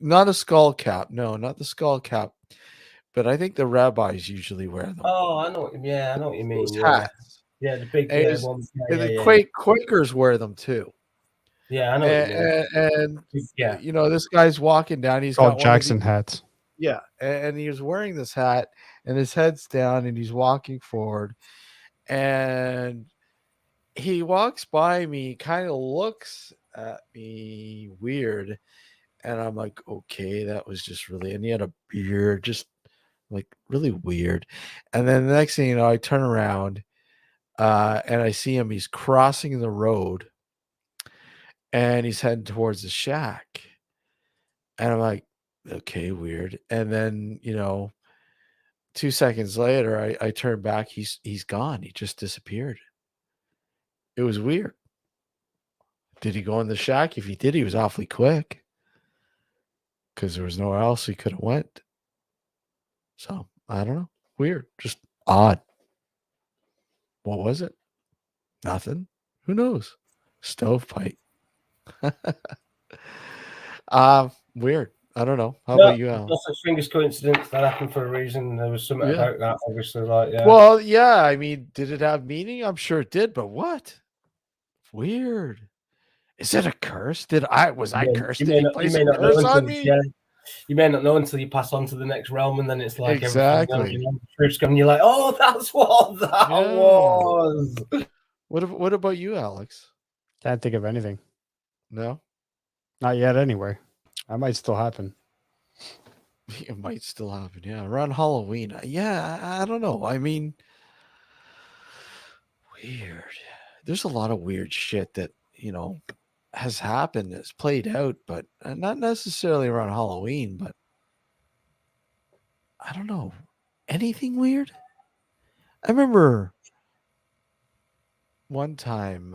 Not a skull cap, no, not the skull cap, but I think the rabbis usually wear them. Oh, I know what you mean. Those hats. Yeah, the big ones. The Quakers wear them too. Yeah, I know what you mean. And this guy's walking down. He's called got Jackson hats. Yeah, and he was wearing this hat, and his head's down, and he's walking forward, and he walks by me, kind of looks at me weird, and I'm like, okay, that was just really. And he had a beard, just like really weird. And then the next thing you know, I turn around, and I see him. He's crossing the road, and he's heading towards the shack, and I'm like, okay, weird. And then 2 seconds later, I turn back. He's gone. He just disappeared. It was weird. Did he go in the shack? If he did, he was awfully quick, because there was nowhere else he could have went. So I don't know. Weird. Just odd. What was it? Nothing. Who knows? Stovepipe. Weird. I don't know. How about you, Alan? No such thing as coincidence. That happened for a reason. There was something about that, obviously. Well, yeah. I mean, did it have meaning? I'm sure it did. But what? Weird. Is it a curse? Was I cursed? Did he place a curse on me? Yeah. You may not know until you pass on to the next realm, and then it's like exactly. Truth's coming. You're like, oh, that's what that was. What about you, Alex? Can't think of anything. No, not yet. Anyway, that might still happen. It might still happen. Yeah, around Halloween. Yeah, I don't know. I mean, weird. There's a lot of weird shit that has happened, has played out, but not necessarily around Halloween. But I don't know. anything weird? I remember one time,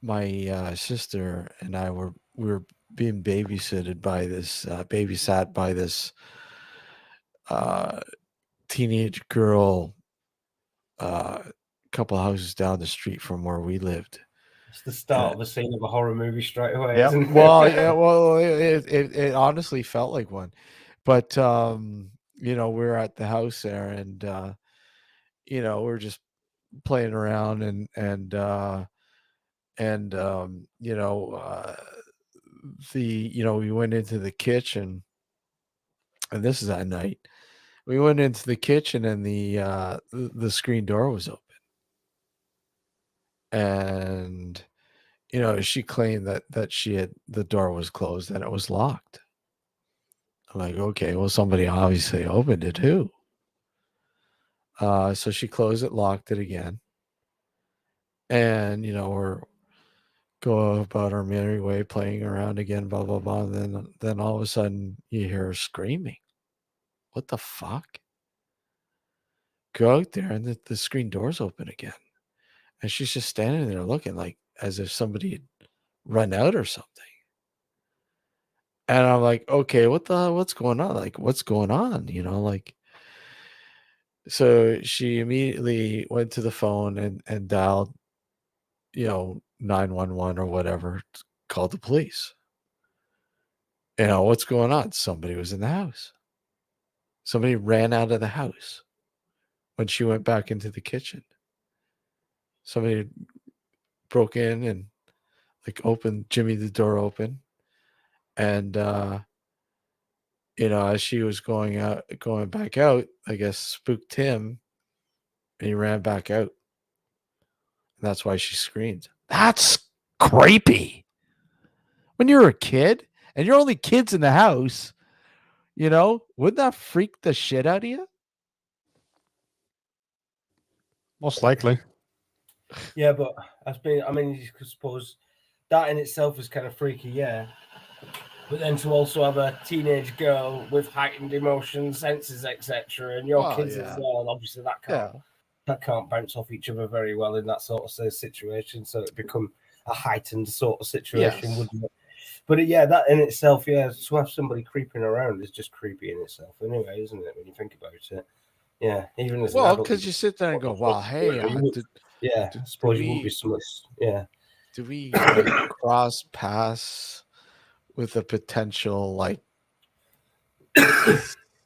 my sister and I we were being babysat by this teenage girl, a couple houses down the street from where we lived. It's the start of a scene of a horror movie straight away, Yeah. isn't it? Well, yeah. Well, it honestly felt like one, but we're at the house there, and we're just playing around, we went into the kitchen, and this is at night. We went into the kitchen, and the screen door was open, and she claimed that the door was closed and it was locked. I'm like, okay, well, somebody obviously opened it too. So she closed it, locked it again, and we're go about our merry way, playing around again, blah blah blah. And then all of a sudden, you hear her screaming. What the fuck? Go out there, and the screen door's open again, and she's just standing there looking like as if somebody had run out or something. And I'm like, okay, what's going on? Like, what's going on? Like. So she immediately went to the phone and dialed, 911 or whatever, called the police. What's going on? Somebody was in the house. Somebody ran out of the house when she went back into the kitchen. Somebody broke in and opened Jimmy the door open. And, as she was going back out, I guess spooked him, and he ran back out. And that's why she screamed. That's creepy. When you're a kid and you're only kids in the house, wouldn't that freak the shit out of you? Most likely. Yeah, but you could suppose that in itself is kind of freaky, yeah. But then to also have a teenage girl with heightened emotions, senses, etc., and your kids as well, obviously that can't bounce off each other very well in that sort of situation. So it become a heightened sort of situation, wouldn't it? But that in itself, to have somebody creeping around is just creepy in itself, anyway, isn't it? When you think about it, even as because you sit there and go, "Well, hey, I suppose you wouldn't be so much, Do we cross paths with a potential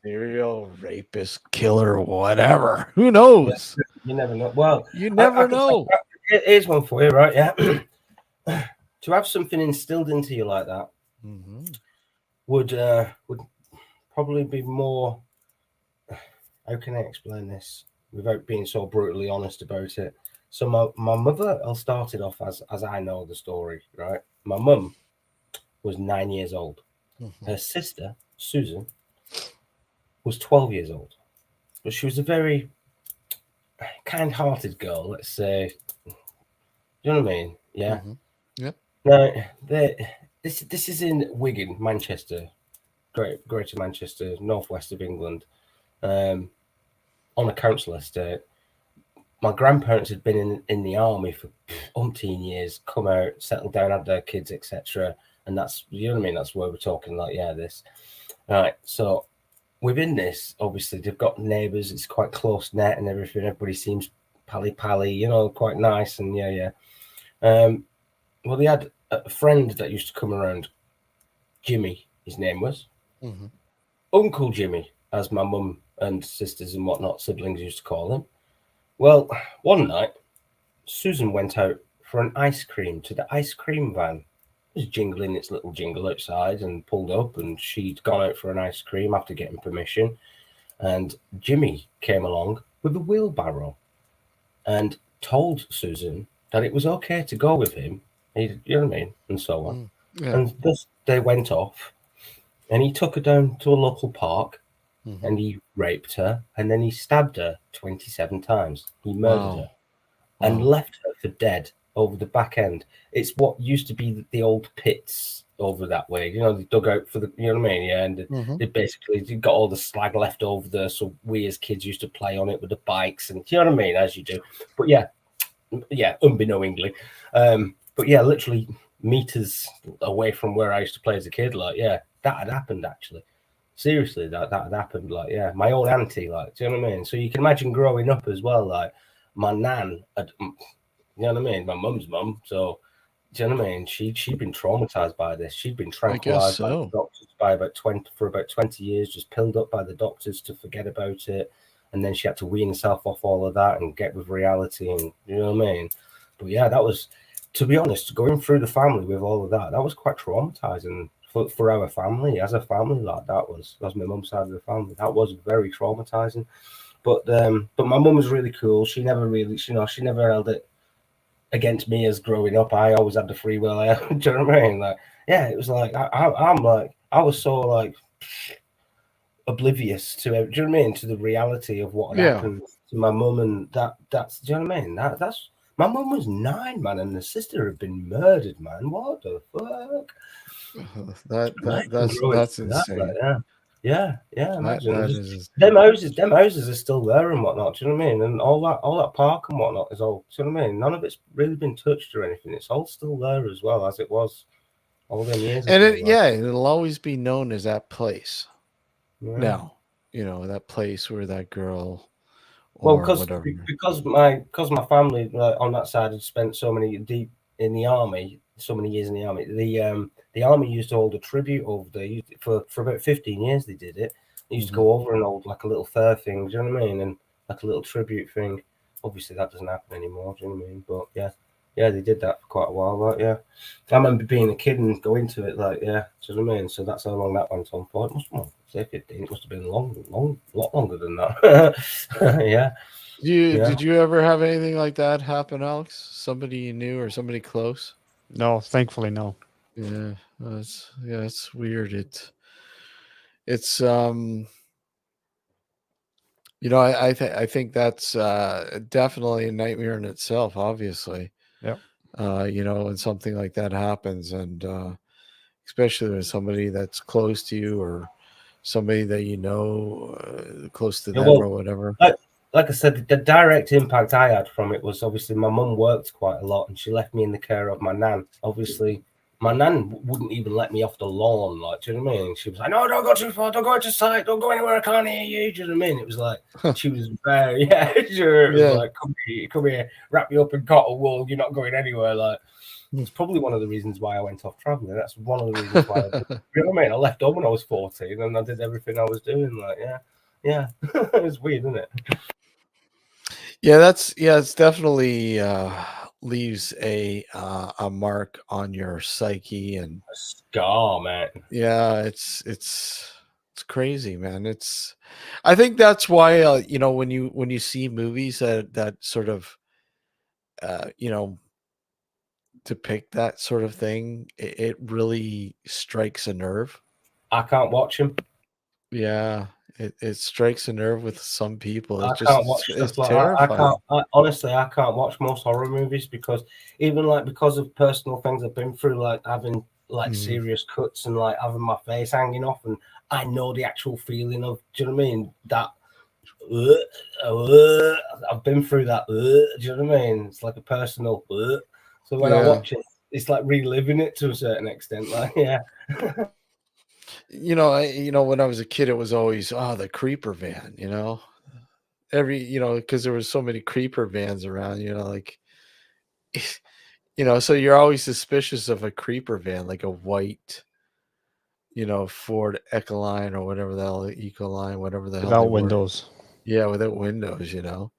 serial rapist, killer, whatever? Who knows? You never know. Well, you never know. Here's one for you, right? Yeah. To have something instilled into you like that would probably be more. How can I explain this without being so brutally honest about it? So my mother, I'll start it off as I know the story, right? My mum was 9 years old. Her sister, Susan, was 12 years old. But she was a very kind-hearted girl, let's say. Do you know what I mean? Yeah. Yep. Now, this is in Wigan, Manchester, Greater Manchester, northwest of England, on a council estate. My grandparents had been in the army for umpteen years, come out, settled down, had their kids, etc. And that's, you know what I mean? That's where we're talking this. All right. So within this, obviously, they've got neighbours. It's quite close net and everything. Everybody seems pally, quite nice. And well, they had a friend that used to come around, Jimmy, his name was. Uncle Jimmy, as my mum and sisters and whatnot, siblings used to call him. Well, one night, Susan went out for an ice cream to the ice cream van. It was jingling its little jingle outside and pulled up, and she'd gone out for an ice cream after getting permission. And Jimmy came along with a wheelbarrow and told Susan that it was okay to go with him. You know what I mean? And so on. And thus they went off, and he took her down to a local park, and he raped her, and then he stabbed her 27 times. He murdered her and left her for dead over the back end. It's what used to be the old pits over that way. You know, they dug out for the, you know what I mean? Yeah, and they basically got all the slag left over there. So we as kids used to play on it with the bikes, and you know what I mean, as you do. But yeah, unbeknowingly. But yeah, literally meters away from where I used to play as a kid. Like, yeah, that had happened actually. Seriously, that had happened. Like, yeah, my old auntie. Like, do you know what I mean? So you can imagine growing up as well. Like, my nan had, you know what I mean? My mum's mum. So, do you know what I mean? She'd been traumatized by this. She'd been I guess tranquilized by the so. doctors by about 20 years, just pilled up by the doctors to forget about it. And then she had to wean herself off all of that and get with reality, and you know what I mean? But yeah, that was, to be honest, going through the family with all of that, that was quite traumatizing for our family. As a family, like that was my mum's side of the family. That was very traumatizing. But my mum was really cool. She never really, you know, she never held it against me as growing up. I always had the free will. Do you know what I mean? Like, yeah, it was like I'm like, I was so like oblivious to it. Do you know what I mean? To the reality of what had Yeah. happened to my mum, and that's, do you know what I mean? That's my mum was 9, man, and the sister had been murdered, man. What the fuck? That's insane. Yeah. That Imagine just is them houses are still there and whatnot. Do you know what I mean? And all that park and whatnot is all. Do you know what I mean? None of it's really been touched or anything. It's all still there as well as it was all them years and ago. Like, it'll always be known as that place. yeah. Now, you know, that place where that girl Well, or whatever. because my family, like, on that side had spent so many deep in the army, so many years in the army. The army used to hold a tribute over there for about 15 years. They did it. They used to go over and hold like a little fair thing. Do you know what I mean? And like a little tribute thing. Obviously, that doesn't happen anymore. Do you know what I mean? But yeah, they did that for quite a while. Like, yeah, I remember being a kid and going to it. Like, yeah, do you know what I mean? So that's how long that went on for. It must, well, say 15. It must have been lot longer than that. Yeah. Did you ever have anything like that happen, Alex? Somebody you knew or somebody close? No, thankfully, no. Yeah, it's weird. It's you know, I think that's definitely a nightmare in itself, obviously. Yeah. You know, when something like that happens, and especially when somebody that's close to you or somebody that you know, close to Yeah, them or well, whatever. like I said, the direct impact I had from it was obviously my mum worked quite a lot and she left me in the care of my nan. Obviously, my nan wouldn't even let me off the lawn. Like, do you know what I mean? She was like, "No, don't go too far. Don't go out to sight. Don't go anywhere. I can't hear you." Do you know what I mean? It was like she was very, yeah, sure. It was Yeah. like, come here, wrap you up in cotton wool. You're not going anywhere. Like, it's probably one of the reasons why I went off traveling. That's one of the reasons why I did. You know what I mean? I left home when I was 14 and I did everything I was doing. Like, yeah, it's weird, isn't it? Yeah, it's definitely leaves a mark on your psyche, and A scar, man. yeah, it's crazy, man. I think that's why you know, when you see movies that sort of you know, depict that sort of thing, it really strikes a nerve. I can't watch him. Yeah, it strikes a nerve with some people. I can't watch It's stuff like that. terrifying. Honestly, I can't watch most horror movies because even like because of personal things I've been through, like having like Mhm. serious cuts and like having my face hanging off, and I know the actual feeling of, do you know what I mean? That I've been through that. Do you know what I mean? It's like a personal. So when I Yeah. watch it, it's like reliving it to a certain extent. Like, yeah. You know, when I was a kid, it was always, oh, the creeper van, you know, because there was so many creeper vans around, you know, like, you know, so you're always suspicious of a creeper van, like a white, you know, Ford Ecoline or whatever the hell, Ecoline, whatever the hell they Without were. windows. Yeah, without windows, you know.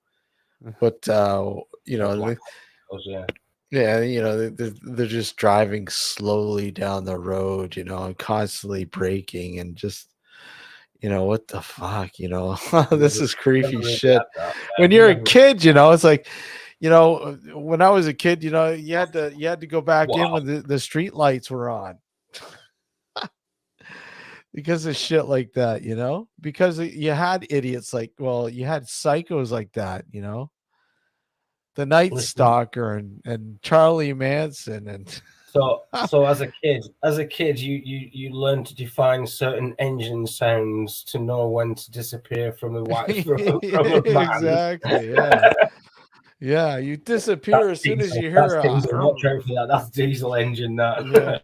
But you know, Black yeah. yeah, you know, they're just driving slowly down the road, you know, and constantly braking and just, you know, what the fuck, you know, this is Never creepy really shit. had that. When you're a kid, you know, it's like, you know, when I was a kid, you know, you had to go back in Wow. when the street lights were on because of shit like that, you know, because you had idiots like, well, you had psychos like that, you know. the Night Stalker and Charlie Manson and so as a kid, you learn to define certain engine sounds to know when to disappear from a van. exactly, yeah. You disappear as soon as you hear that's diesel. Watch out for that. That's diesel engine. That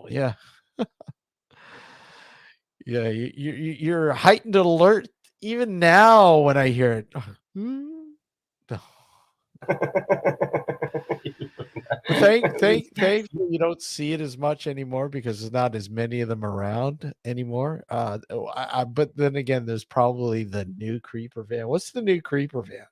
yeah. Yeah. Yeah, you're heightened alert even now when I hear it. Thankfully you don't see it as much anymore because there's not as many of them around anymore. But then again, there's probably the new creeper van. What's the new creeper van?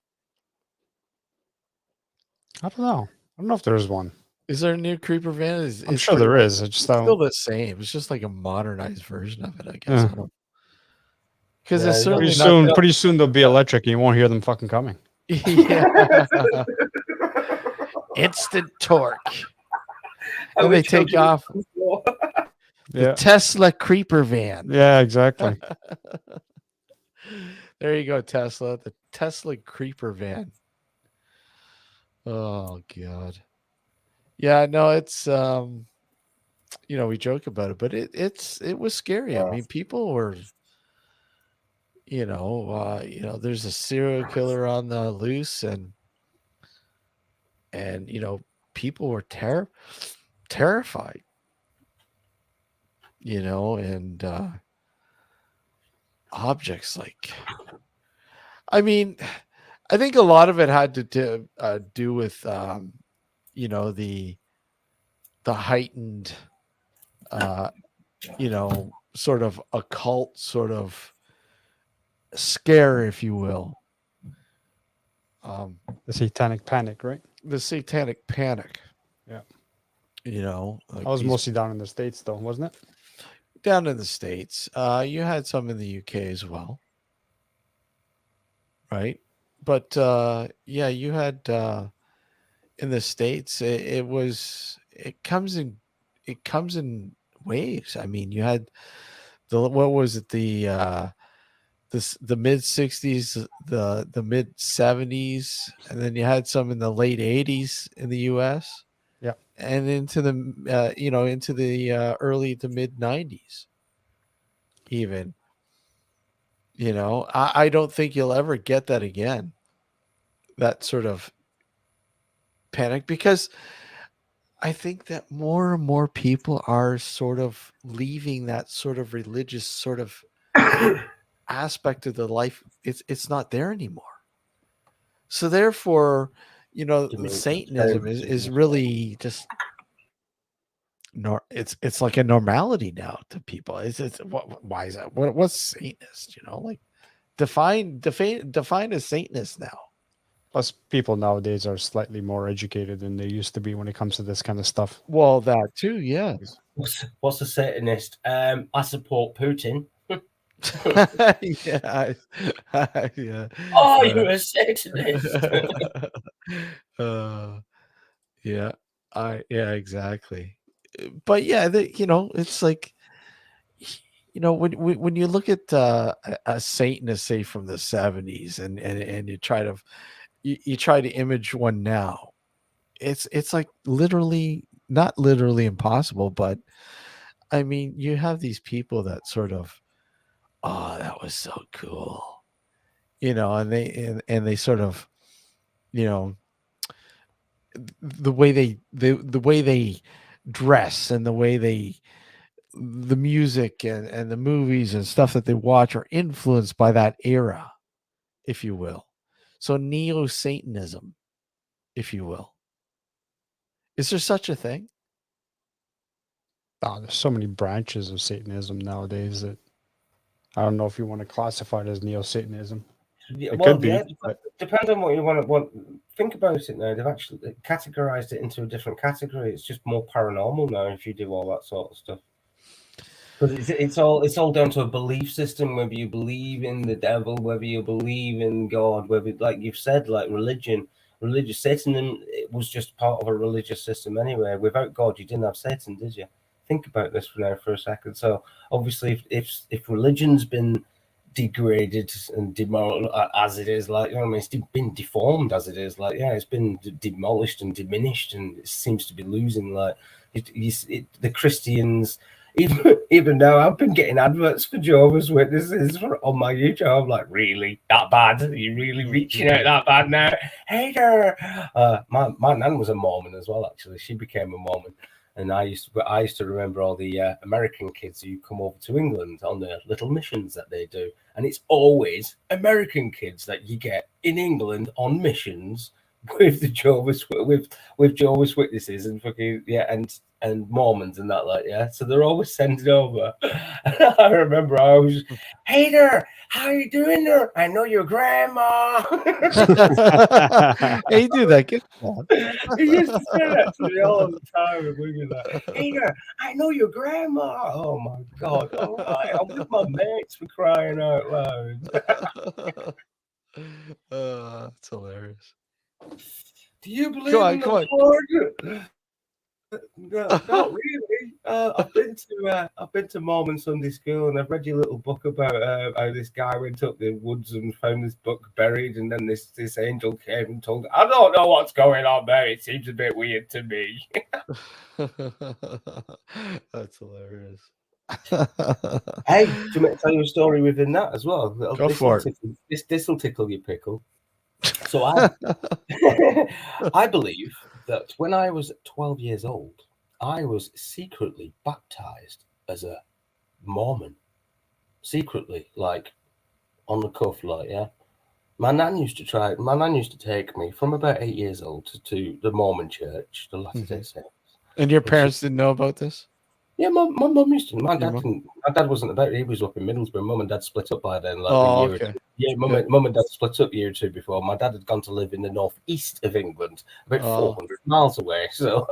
I don't know. I don't know if there's one. Is there a new creeper van? I'm sure there is. I just still the same. It's just like a modernized version of it, I guess. Because it's certainly pretty soon they'll be electric and you won't hear them fucking coming. Yeah. Instant torque. And they take off. The Tesla creeper van. Yeah, exactly. There you go, Tesla. The Tesla creeper van. Oh God. Yeah, no, it's we joke about it, but it was scary. Yeah. I mean, people were there's a serial killer on the loose and people were terrified. And objects like I mean, I think a lot of it had to do with the heightened sort of occult sort of scare, if you will. The satanic panic, right? The satanic panic. Yeah. Like I was mostly down in the States though, wasn't it? Down in the States. You had some in the UK as well. Right. But yeah, you had in the States, it comes in waves. I mean, you had the mid 60s, the mid 70s, and then you had some in the late 80s in the US. Yeah. And into the into the early to mid 90s even. I don't think you'll ever get that again. That sort of panic, because I think that more and more people are sort of leaving that sort of religious sort of aspect of the life. It's not there anymore. So therefore, Satanism is really just it's like a normality now to people. Why is that? What's Satanist? Like define a Satanist now. Plus, people nowadays are slightly more educated than they used to be when it comes to this kind of stuff. Well, that too, yes. What's a Satanist? I support Putin. Yeah. Yeah. Oh, you're a Satanist. Yeah. Yeah, exactly. But yeah, it's like, when you look at a Satanist, say from the 70s, and you try to image one now, it's like not literally impossible, but I mean, you have these people that sort of, oh, that was so cool, and they sort of, the way they dress and the music and the movies and stuff that they watch are influenced by that era, if you will. So neo-Satanism, if you will. Is there such a thing? Oh, there's so many branches of Satanism nowadays that I don't know if you want to classify it as neo-Satanism. It could be. But depends on what you want to think about it now. They've actually categorized it into a different category. It's just more paranormal now if you do all that sort of stuff. Because it's all down to a belief system, whether you believe in the devil, whether you believe in God, whether, like you've said, like religion, religious Satan, it was just part of a religious system anyway. Without God, you didn't have Satan, did you? Think about this for a second. So obviously, if religion's been degraded and demolished as it is, like, you know what I mean, it's been deformed as it is, like, yeah, it's been demolished and diminished, and it seems to be losing, like, the Christians, even now I've been getting adverts for Jehovah's Witnesses on my YouTube. I'm like, really, that bad? Are you really reaching out that bad now? Hater. My nan was a Mormon as well, actually. She became a Mormon. And I used to remember all the American kids who come over to England on the little missions that they do, and it's always American kids that you get in England on missions with the Jehovah's Witnesses and fucking and Mormons and that, like, yeah. So they're always sending over. I remember I was, hey there, how you doing there? I know your grandma. Hey, do that. Get on. He used to say that to me all the time. And we'd be like, hey there, I know your grandma. Oh my God. All right. I'm with my mates, for crying out loud. It's hilarious. Do you believe in the Lord? No, not really. I've been to Mormon Sunday school, and I've read your little book about how this guy went up the woods and found this book buried, and then this angel came and told him, I don't know what's going on there. It seems a bit weird to me. That's hilarious. Hey, do you want me to tell you a story within that as well? Go for it. This will tickle your pickle. So I believe that when I was 12 years old, I was secretly baptized as a Mormon. Secretly, like on the cuff, like, yeah. My nan used to take me from about 8 years old to the Mormon church, the Latter-day Saints. And your parents didn't know about this? Yeah, my mum used to. My dad wasn't about it. He was up in Middlesbrough. Mum and dad split up by then, like a year or two. Yeah, mum and dad split up a year or two before. My dad had gone to live in the northeast of England, about 400 miles away. So,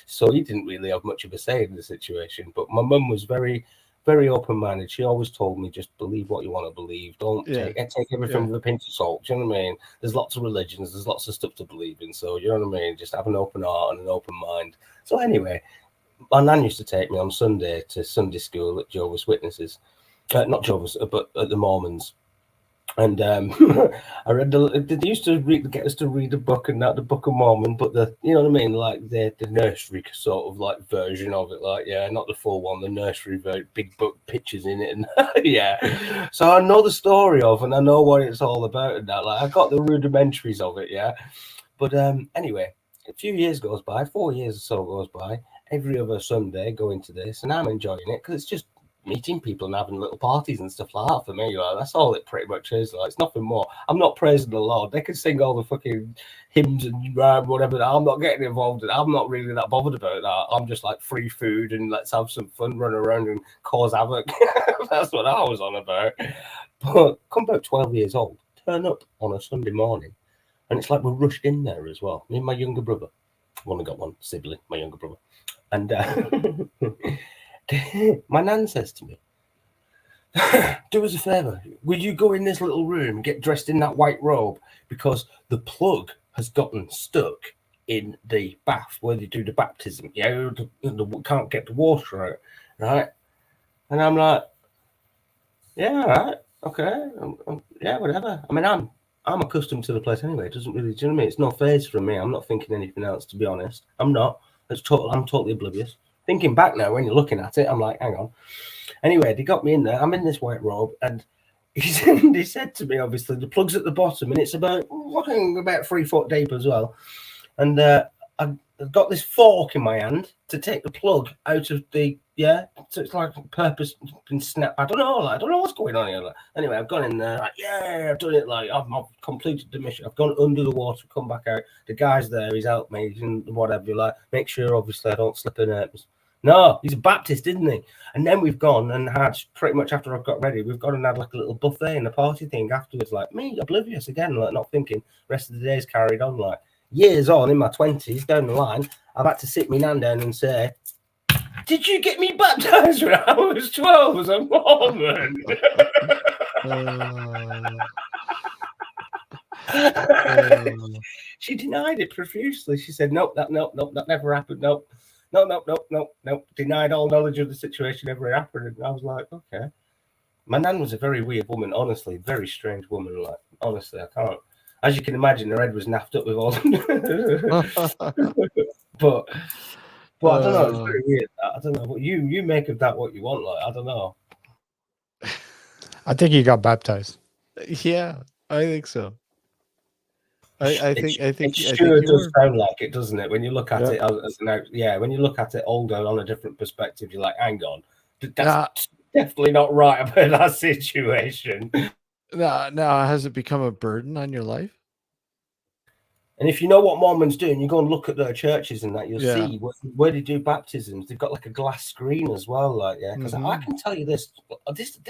so he didn't really have much of a say in the situation. But my mum was very, very open-minded. She always told me, just believe what you want to believe. Don't take everything with a pinch of salt. Do you know what I mean? There's lots of religions. There's lots of stuff to believe in. So, you know what I mean? Just have an open heart and an open mind. So anyway, my nan used to take me on Sunday to Sunday school at Jehovah's Witnesses, not Jehovah's, but at the Mormons. And I read they used to get us to read a book, and not the Book of Mormon, but you know what I mean, like the nursery sort of like version of it, like, yeah, not the full one, the nursery big book, pictures in it, and yeah. So I know the story of, and I know what it's all about, and that, like, I got the rudimentaries of it, yeah. But anyway, a few years goes by, 4 years or so goes by. Every other Sunday going to this, and I'm enjoying it because it's just meeting people and having little parties and stuff like that for me. Like, that's all it pretty much is. Like, it's nothing more. I'm not praising the Lord. They can sing all the fucking hymns and whatever. I'm not getting involved in it. I'm not really that bothered about that. I'm just like free food and let's have some fun, run around and cause havoc. That's what I was on about. But come about 12 years old, turn up on a Sunday morning, and it's like we're rushed in there as well. Me and my younger brother. I've only got one sibling, my younger brother. And my nan says to me, do us a favour, will you go in this little room and get dressed in that white robe, because the plug has gotten stuck in the bath where they do the baptism. Yeah, can't get the water out, right? And I'm like, yeah, all right, okay, yeah, whatever. I mean, I'm accustomed to the place anyway. It doesn't really, do you know what I mean? It's no phase from me. I'm not thinking anything else, to be honest. I'm not. I'm totally oblivious. Thinking back now, when you're looking at it, I'm like, hang on. Anyway, they got me in there. I'm in this white robe, and he said to me, obviously, the plug's at the bottom, and it's about 3 foot deep as well. And I've got this fork in my hand to take the plug out of the, yeah, so it's like purpose and snap. I don't know what's going on here. Like, anyway, I've gone in there, like, yeah, I've done it, like, I've completed the mission. I've gone under the water, come back out. The guy's there, he's helped me, and whatever, like, make sure, obviously, I don't slip in it. No, he's a Baptist, isn't he? And then we've gone and had, pretty much after I've got ready, we've gone and had like a little buffet and a party thing afterwards, like, me, oblivious again, like, not thinking. Rest of the day's carried on, like, years on in my 20s down the line, I've had to sit my nan down and say, did you get me baptized when I was 12 as a Mormon? She denied it profusely. She said, nope, that never happened. Nope. Denied all knowledge of the situation ever happened. And I was like, okay. My nan was a very weird woman, honestly, very strange woman. Like, honestly, I can't. As you can imagine, her head was naffed up with all. but I don't know. It's very weird. I don't know what you make of that. What you want, like, I don't know. I think he got baptized. Yeah, I think so. I think It you sure does were. sound like it, doesn't it? When you look at Yeah. it as when you look at it older on a different perspective, you're like, hang on, that's definitely not right about that situation. Now, has it become a burden on your life? And if you know what Mormons do, and you go and look at their churches and that, you'll Yeah. see where they do baptisms. They've got like a glass screen as well, like because I can tell you this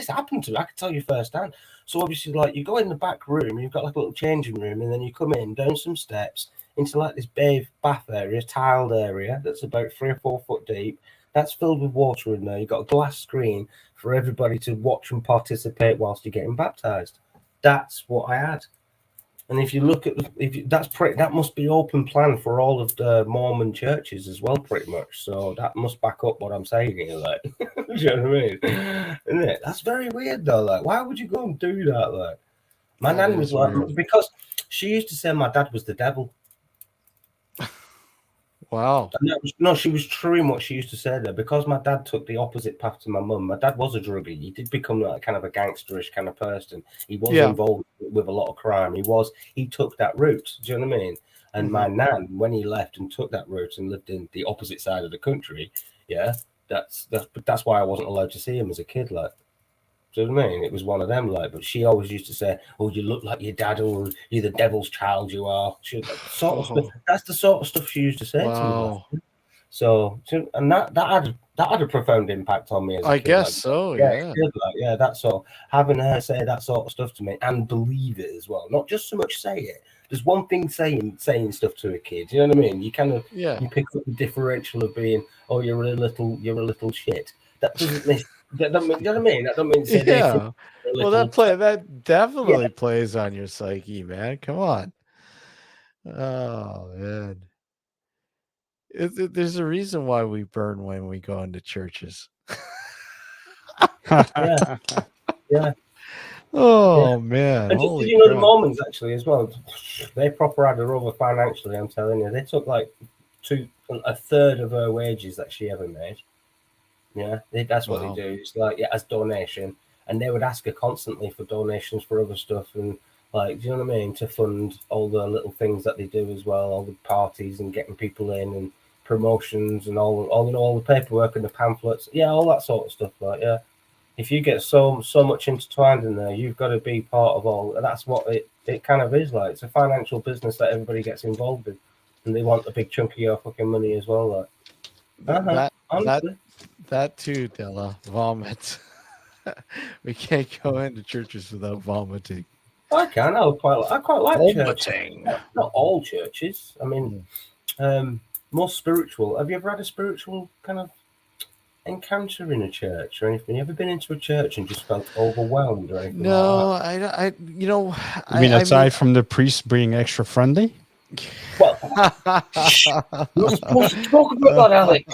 happened to me. I can tell you firsthand. So obviously, like you go in the back room, you've got like a little changing room, and then you come in down some steps into like this bath area, tiled area that's about 3 or 4 foot deep. That's filled with water in there. You've got a glass screen for everybody to watch and participate whilst you're getting baptized. That's what I had. And if you look at that must be open plan for all of the Mormon churches as well, pretty much. So that must back up what I'm saying here, like, do you know what I mean? Isn't it? That's very weird though. Like, why would you go and do that? Like, my nan was like, because she used to say my dad was the devil. Wow. No, she was true in what she used to say there. Because my dad took the opposite path to my mum. My dad was a druggie. He did become like kind of a gangsterish kind of person. He was involved with a lot of crime. He took that route. Do you know what I mean? And my nan, when he left and took that route and lived in the opposite side of the country, that's why I wasn't allowed to see him as a kid. Like, do you know what I mean? It was one of them, like, but she always used to say, "Oh, you look like your dad, or you're the devil's child, you are." That's the sort of stuff she used to say to me. Like. So, and that had a profound impact on me as a kid. I guess like, so. Yeah, that's all. Having her say that sort of stuff to me and believe it as well, not just so much say it. There's one thing saying stuff to a kid. You know what I mean? You kind of you pick up the differential of being, "Oh, you're a little shit." That doesn't mean. That don't mean, you know what I mean? That don't mean say well, that definitely plays on your psyche, man. Come on. Oh man, there's a reason why we burn when we go into churches. Yeah. Oh man, and holy you know crap. the Mormons actually as well. They proper had her over financially. I'm telling you, they took like a third of her wages that she ever made. Yeah, that's what they do. It's like as donation, and they would ask her constantly for donations for other stuff and like, do you know what I mean, to fund all the little things that they do as well, all the parties and getting people in and promotions and all the paperwork and the pamphlets, all that sort of stuff. Like, if you get so much intertwined in there, you've got to be part of all. And that's what it kind of is like. It's a financial business that everybody gets involved in, and they want a big chunk of your fucking money as well. Like, that too, Della. Vomit. We can't go into churches without vomiting. I can. I quite like vomiting. Not all churches. I mean, more spiritual. Have you ever had a spiritual kind of encounter in a church or anything? You ever been into a church and just felt overwhelmed or anything? No, like that? I you know. You mean aside from the priest being extra friendly? Well, you're supposed to talk about that, Alex.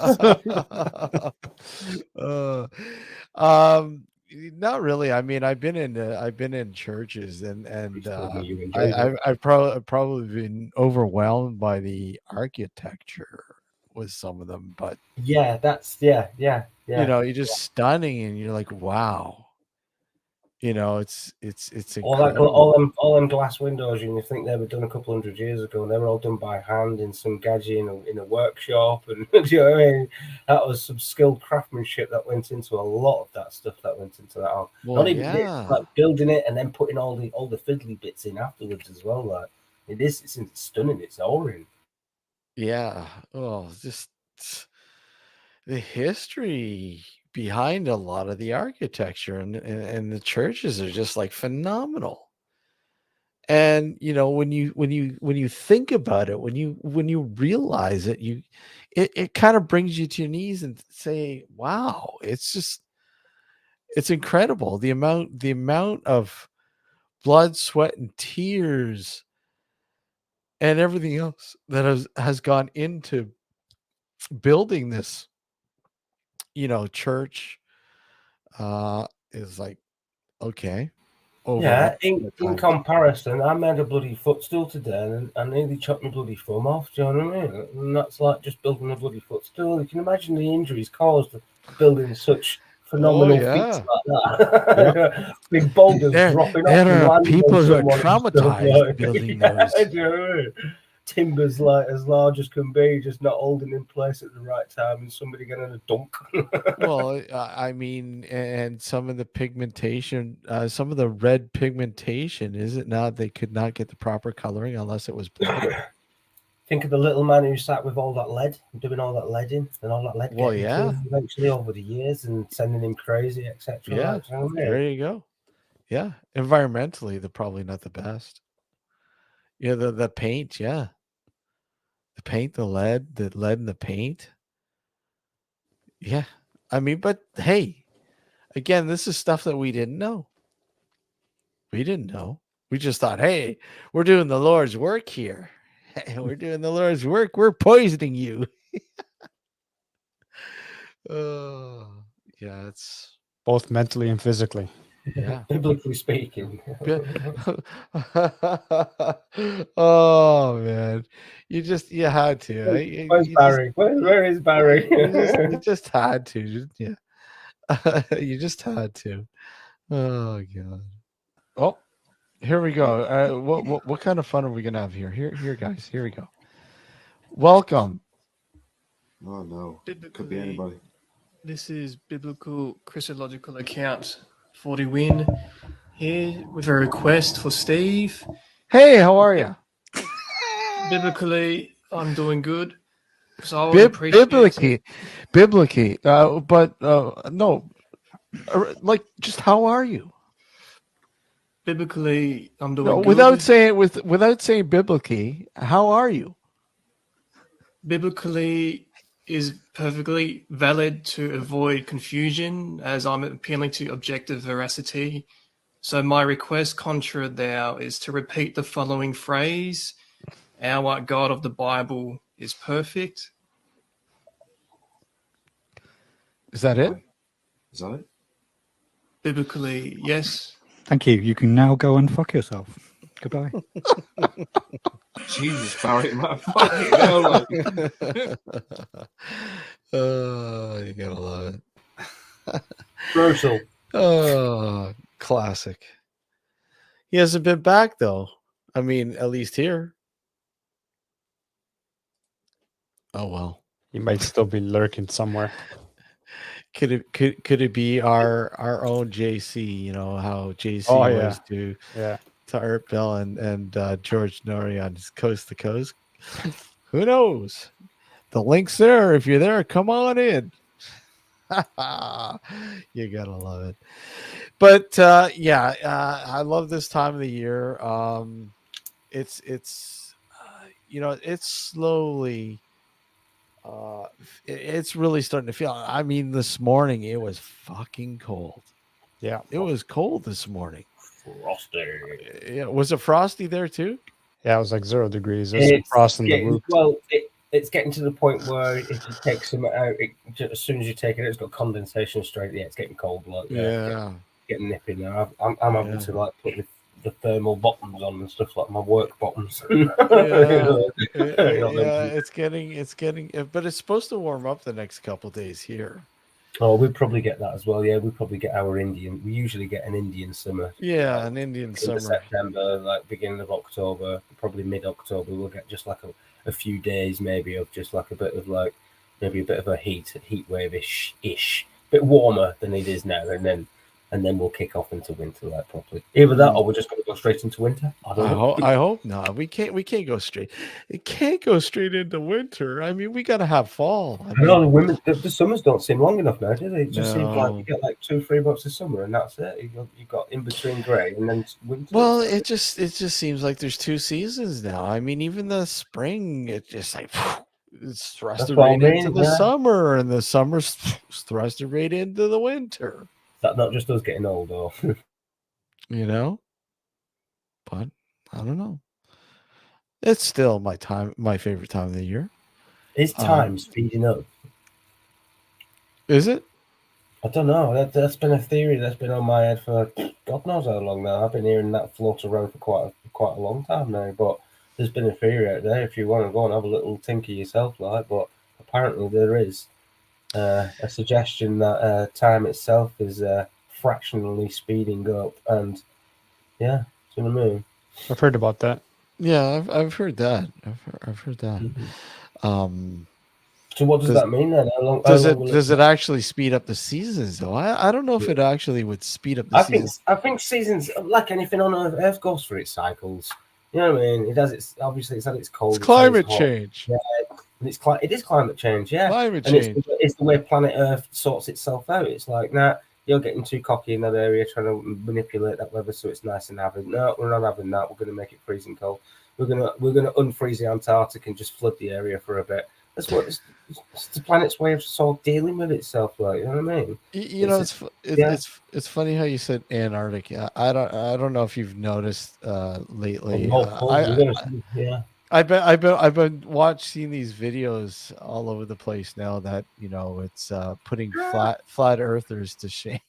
Not really. I mean, I've been in churches and I've probably been overwhelmed by the architecture with some of them, but that's you know, you're just stunning and you're like, wow. You know, it's incredible. All them glass windows, and you think they were done a couple 100 years ago, and they were all done by hand in some gadget in a workshop, and you know what I mean? That was some skilled craftsmanship that went into a lot of that stuff that went into that. Well, not even like building it and then putting all the fiddly bits in afterwards as well. Like it's stunning. It's alluring. Yeah. Oh, just the history behind a lot of the architecture and the churches are just like phenomenal. And you know, when you think about it, when you realize it, it kind of brings you to your knees and say, wow, it's incredible the amount of blood, sweat, and tears and everything else that has gone into building this, you know, church is like Okay. Yeah, what in time? comparison, I made a bloody footstool today and I nearly chopped my bloody thumb off. Do you know what I mean? And that's like just building a bloody footstool. You can imagine the injuries caused building such phenomenal feats yeah. like that. Big boulders dropping off and There are landing people on who are someone and stuff traumatized like. building Yeah, those. do you know what I mean? Timbers like as large as can be, just not holding in place at the right time, and somebody getting a dunk. Well, I mean, and some of the pigmentation, some of the red pigmentation, is it not? They could not get the proper coloring unless it was blood. Think of the little man who sat with all that lead, doing all that leading, and all that lead Well, getting to yeah. him eventually over the years and sending him crazy, etc. Yeah, Like, you know what I mean? there you go. Yeah, environmentally, they're probably not the best. Yeah, the paint, yeah. The paint, the lead in the paint. Yeah. I mean, but hey, again, this is stuff that we didn't know. We didn't know. We just thought, hey, we're doing the Lord's work here. We're doing the Lord's work. We're poisoning you. Oh, yeah, it's Both mentally and physically. yeah. Biblically speaking. Oh man, you had to. Where's You just Barry? Where is Barry? you just had to. Yeah, you just had to. Oh god. Oh, here we go. What kind of fun are we gonna have here? Here, guys. Here we go. Welcome. Oh no, could be Biblically, anybody. this is Biblical Christological Account 40 Win here with a request for Steve. Hey, how are you? Biblically, I'm doing good. So I would appreciate Biblically, but no, like just how are you? Biblically, I'm doing No, good. without saying biblically, how are you? Biblically is perfectly valid to avoid confusion, as I'm appealing to objective veracity. So my request contra thou is to repeat the following phrase: "Our God of the Bible is perfect." Is that it? Is that it? Biblically, yes. Thank you. You can now go and fuck yourself. Goodbye. Jesus, Barry, man. Fucking hell, like. Oh, you gotta love it. Brutal. Oh, classic. He hasn't been back though. I mean, at least here. Oh well. He might still be lurking somewhere. Could it be our own JC? You know how JC was to Art Bell and George Norrie on his Coast to Coast. Who knows? The link's there. If you're there, come on in. You gotta love it. But I love this time of the year. It's it's slowly. It's really starting to feel. I mean, this morning it was fucking cold. Yeah, it was cold this morning. Frosty. Yeah, was it frosty there too? Yeah, it was like 0 degrees. There's some frost in the roof. Well, it's getting to the point where if you take some out, as soon as you take it out, it's got condensation straight. Yeah, it's getting cold. Like getting nippy now. I'm having to like put the thermal bottoms on and stuff, like my work bottoms. It's getting, but it's supposed to warm up the next couple days here. Oh, we probably get that as well. Yeah, we probably get our Indian. We usually get an Indian summer. Yeah, an Indian summer. September, like beginning of October, probably mid-October. We'll get just like a few days, maybe of just like a bit of like maybe a bit of a heat wave ish, bit warmer than it is now, and then we'll kick off into winter like properly. Either that, or we're just going to go straight into winter. I hope not. We can't go straight. It can't go straight into winter. I mean, we got to have fall. I mean, the summers don't seem long enough now, do they? It just seems like you get like 2-3 months of summer, and that's it. You got in between grey and then winter. Well, it just seems like there's 2 seasons now. I mean, even the spring, it just like it's thrusted right into the summer, and the summer's thrusted right into the winter. That not just us getting old, or you know, but I don't know. It's still my favorite time of the year. Is time speeding up? Is it? I don't know. That's been a theory that's been on my head for God knows how long now. I've been hearing that float around for quite a long time now. But there's been a theory out there. If you want to go and have a little tinker yourself, like, but apparently there is a suggestion that time itself is fractionally speeding up, and yeah, do you know what I mean? I've heard about that. Yeah, I've heard that. I've heard that. So what does that mean then? Does it actually speed up the seasons though? I don't know if it actually would speed up the seasons. I think seasons, like anything on Earth, goes through its cycles. You know what I mean? It has its, obviously it's had its cold. It's climate change. Yeah, and it is climate change. Yeah, climate change. And it's the way planet Earth sorts itself out. It's like, nah, you're getting too cocky in that area, trying to manipulate that weather so it's nice and having. No, we're not having that. We're going to make it freezing cold. We're gonna unfreeze the Antarctic and just flood the area for a bit. That's what it's the planet's way of sort of dealing with itself, like, you know what I mean? It's funny how you said Antarctic. I don't know if you've noticed lately. I've been watching these videos all over the place now that it's putting flat earthers to shame.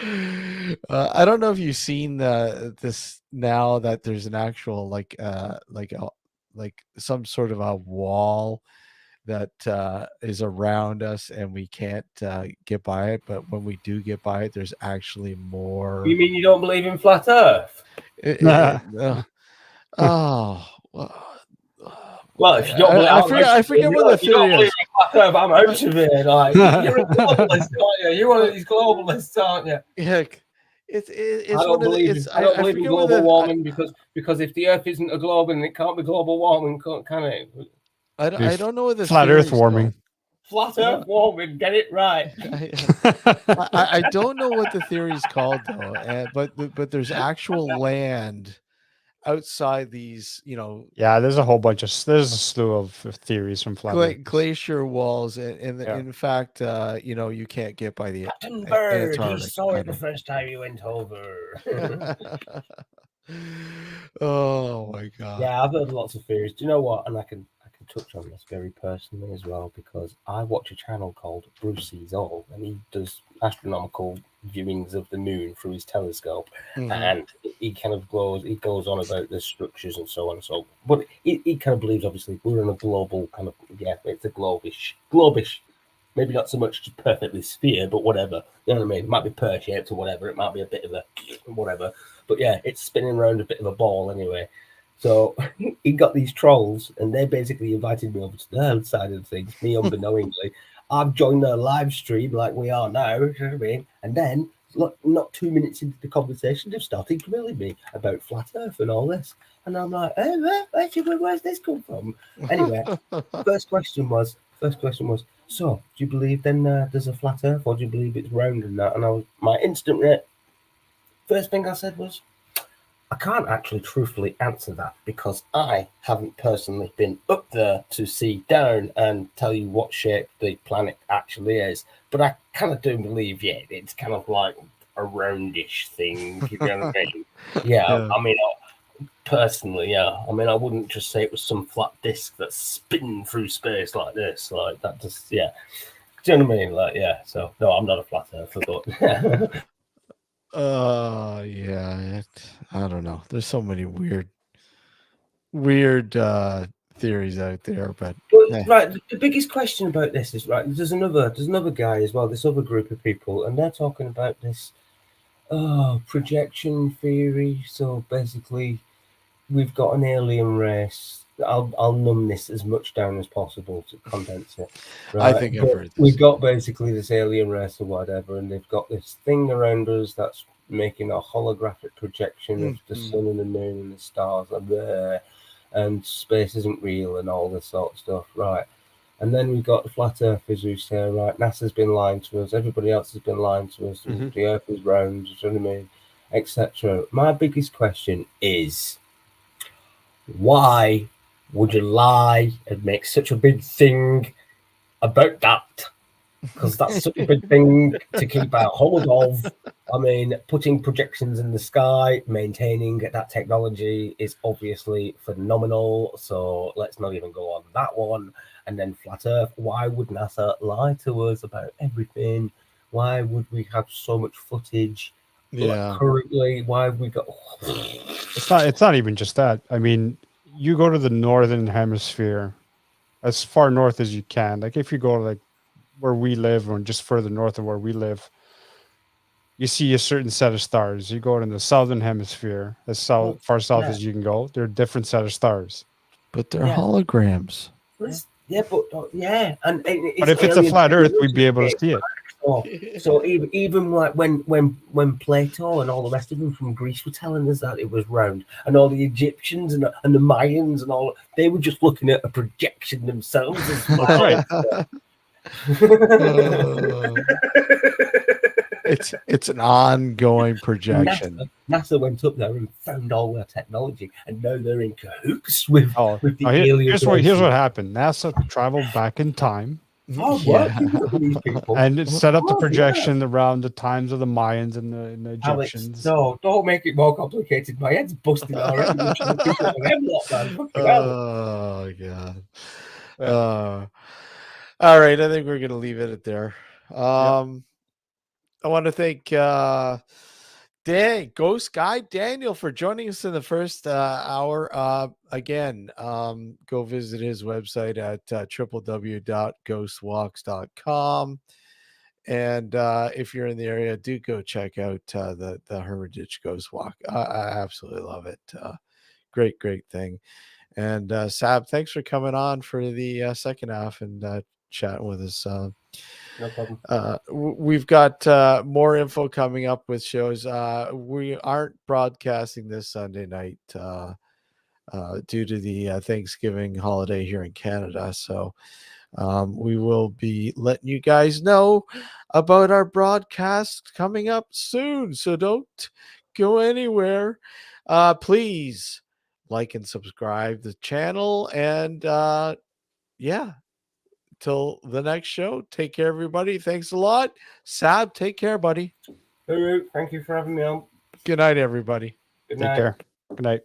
I don't know if you've seen this now that there's an actual like some sort of a wall that is around us and we can't get by it, but when we do get by it, there's actually more. You mean you don't believe in flat Earth? Well, if you don't believe, I forget what the theory is. I'm out of here. Like, you're a globalist, aren't you? You're one of these globalists, aren't you? Yeah. I don't believe in global warming because if the Earth isn't a globe, and it can't be global warming, can it? I don't know what this flat Earth warming. Flat Earth warming, get it right. I don't know what the theory is called though, but there's actual land outside these, Yeah, there's a slew of theories from flat glacier walls, and in fact, you can't get by the Captain Bird. Antarctic. He saw it the first time he went over. Oh my god! Yeah, I've heard lots of theories. Do you know what? And I can touch on this very personally as well, because I watch a channel called Bruce Sees All, and he does astronomical viewings of the moon through his telescope, and he kind of goes on about the structures and so on and so. But he kind of believes, obviously, we're in a global kind of, it's a globish, maybe not so much just perfectly sphere, but whatever. You know what I mean? It might be pear-shaped or whatever. It might be a bit of a whatever. But yeah, it's spinning around a bit of a ball anyway. So he got these trolls, and they basically invited me over to their side of things, me unbeknowingly. I've joined their live stream like we are now, you know what I mean? And then, look, not 2 minutes into the conversation, they've started grilling me about flat Earth and all this. And I'm like, hey, where's this come from? Anyway, first question was, so, do you believe then there's a flat Earth, or do you believe it's round and that? And my instant first thing I said was, I can't actually truthfully answer that because I haven't personally been up there to see down and tell you what shape the planet actually is. But I kind of do believe, it's kind of like a roundish thing. You know what I mean? Yeah. I mean, personally, I mean, I wouldn't just say it was some flat disc that's spinning through space like this. Like, that just, Do you know what I mean? Like, so, no, I'm not a flat earther, but... I don't know. There's so many weird theories out there, but right. The biggest question about this is, right, there's another guy as well, this other group of people, and they're talking about this projection theory. So basically, we've got an alien race. I'll numb this as much down as possible to condense it. Right? I think I've heard this. We've got basically this alien race or whatever, and they've got this thing around us that's making a holographic projection of the sun and the moon and the stars are there, and space isn't real and all this sort of stuff, right? And then we've got the flat earthers who say, right, NASA's been lying to us, everybody else has been lying to us, the earth is round, you know what I mean, etc. My biggest question is, why would you lie and make such a big thing about that? Because that's such a big thing to keep a hold of. I mean, putting projections in the sky, maintaining that technology is obviously phenomenal. So let's not even go on that one. And then flat Earth. Why would NASA lie to us about everything? Why would we have so much footage Yeah. currently, why have we got? It's not even just that. I mean, you go to the northern hemisphere, as far north as you can. Like if you go like where we live, or just further north of where we live, you see a certain set of stars. You go in the southern hemisphere, as far south as you can go, they're a different set of stars. But they're Yeah. holograms. Yeah, but yeah, and But if it's a flat Earth, we'd be able to see it. So even like when Plato and all the rest of them from Greece were telling us that it was round, and all the Egyptians and the Mayans and all, they were just looking at a projection themselves as well. That's right. It's an ongoing projection. NASA went up there and found all their technology, and now they're in cahoots with the alien. Here's what happened. NASA traveled back in time. And it set up the projection around the times of the Mayans and the Egyptians. Alex, no, don't make it more complicated. My head's busting already. Oh God. All right, I think we're gonna leave it at there. I want to thank Ghost Guy Daniel for joining us in the first hour. Again, go visit his website at www.ghostwalks.com. And if you're in the area, do go check out the Hermitage Ghost Walk. I absolutely love it. Great thing. And Sab, thanks for coming on for the second half and chatting with us. No problem. We've got more info coming up with shows. We aren't broadcasting this Sunday night due to the Thanksgiving holiday here in Canada. So we will be letting you guys know about our broadcast coming up soon. So don't go anywhere. Please like and subscribe the channel. And till the next show, take care, everybody. Thanks a lot. Sab, take care, buddy. Thank you for having me on. Good night, everybody. Good night. Take care. Good night.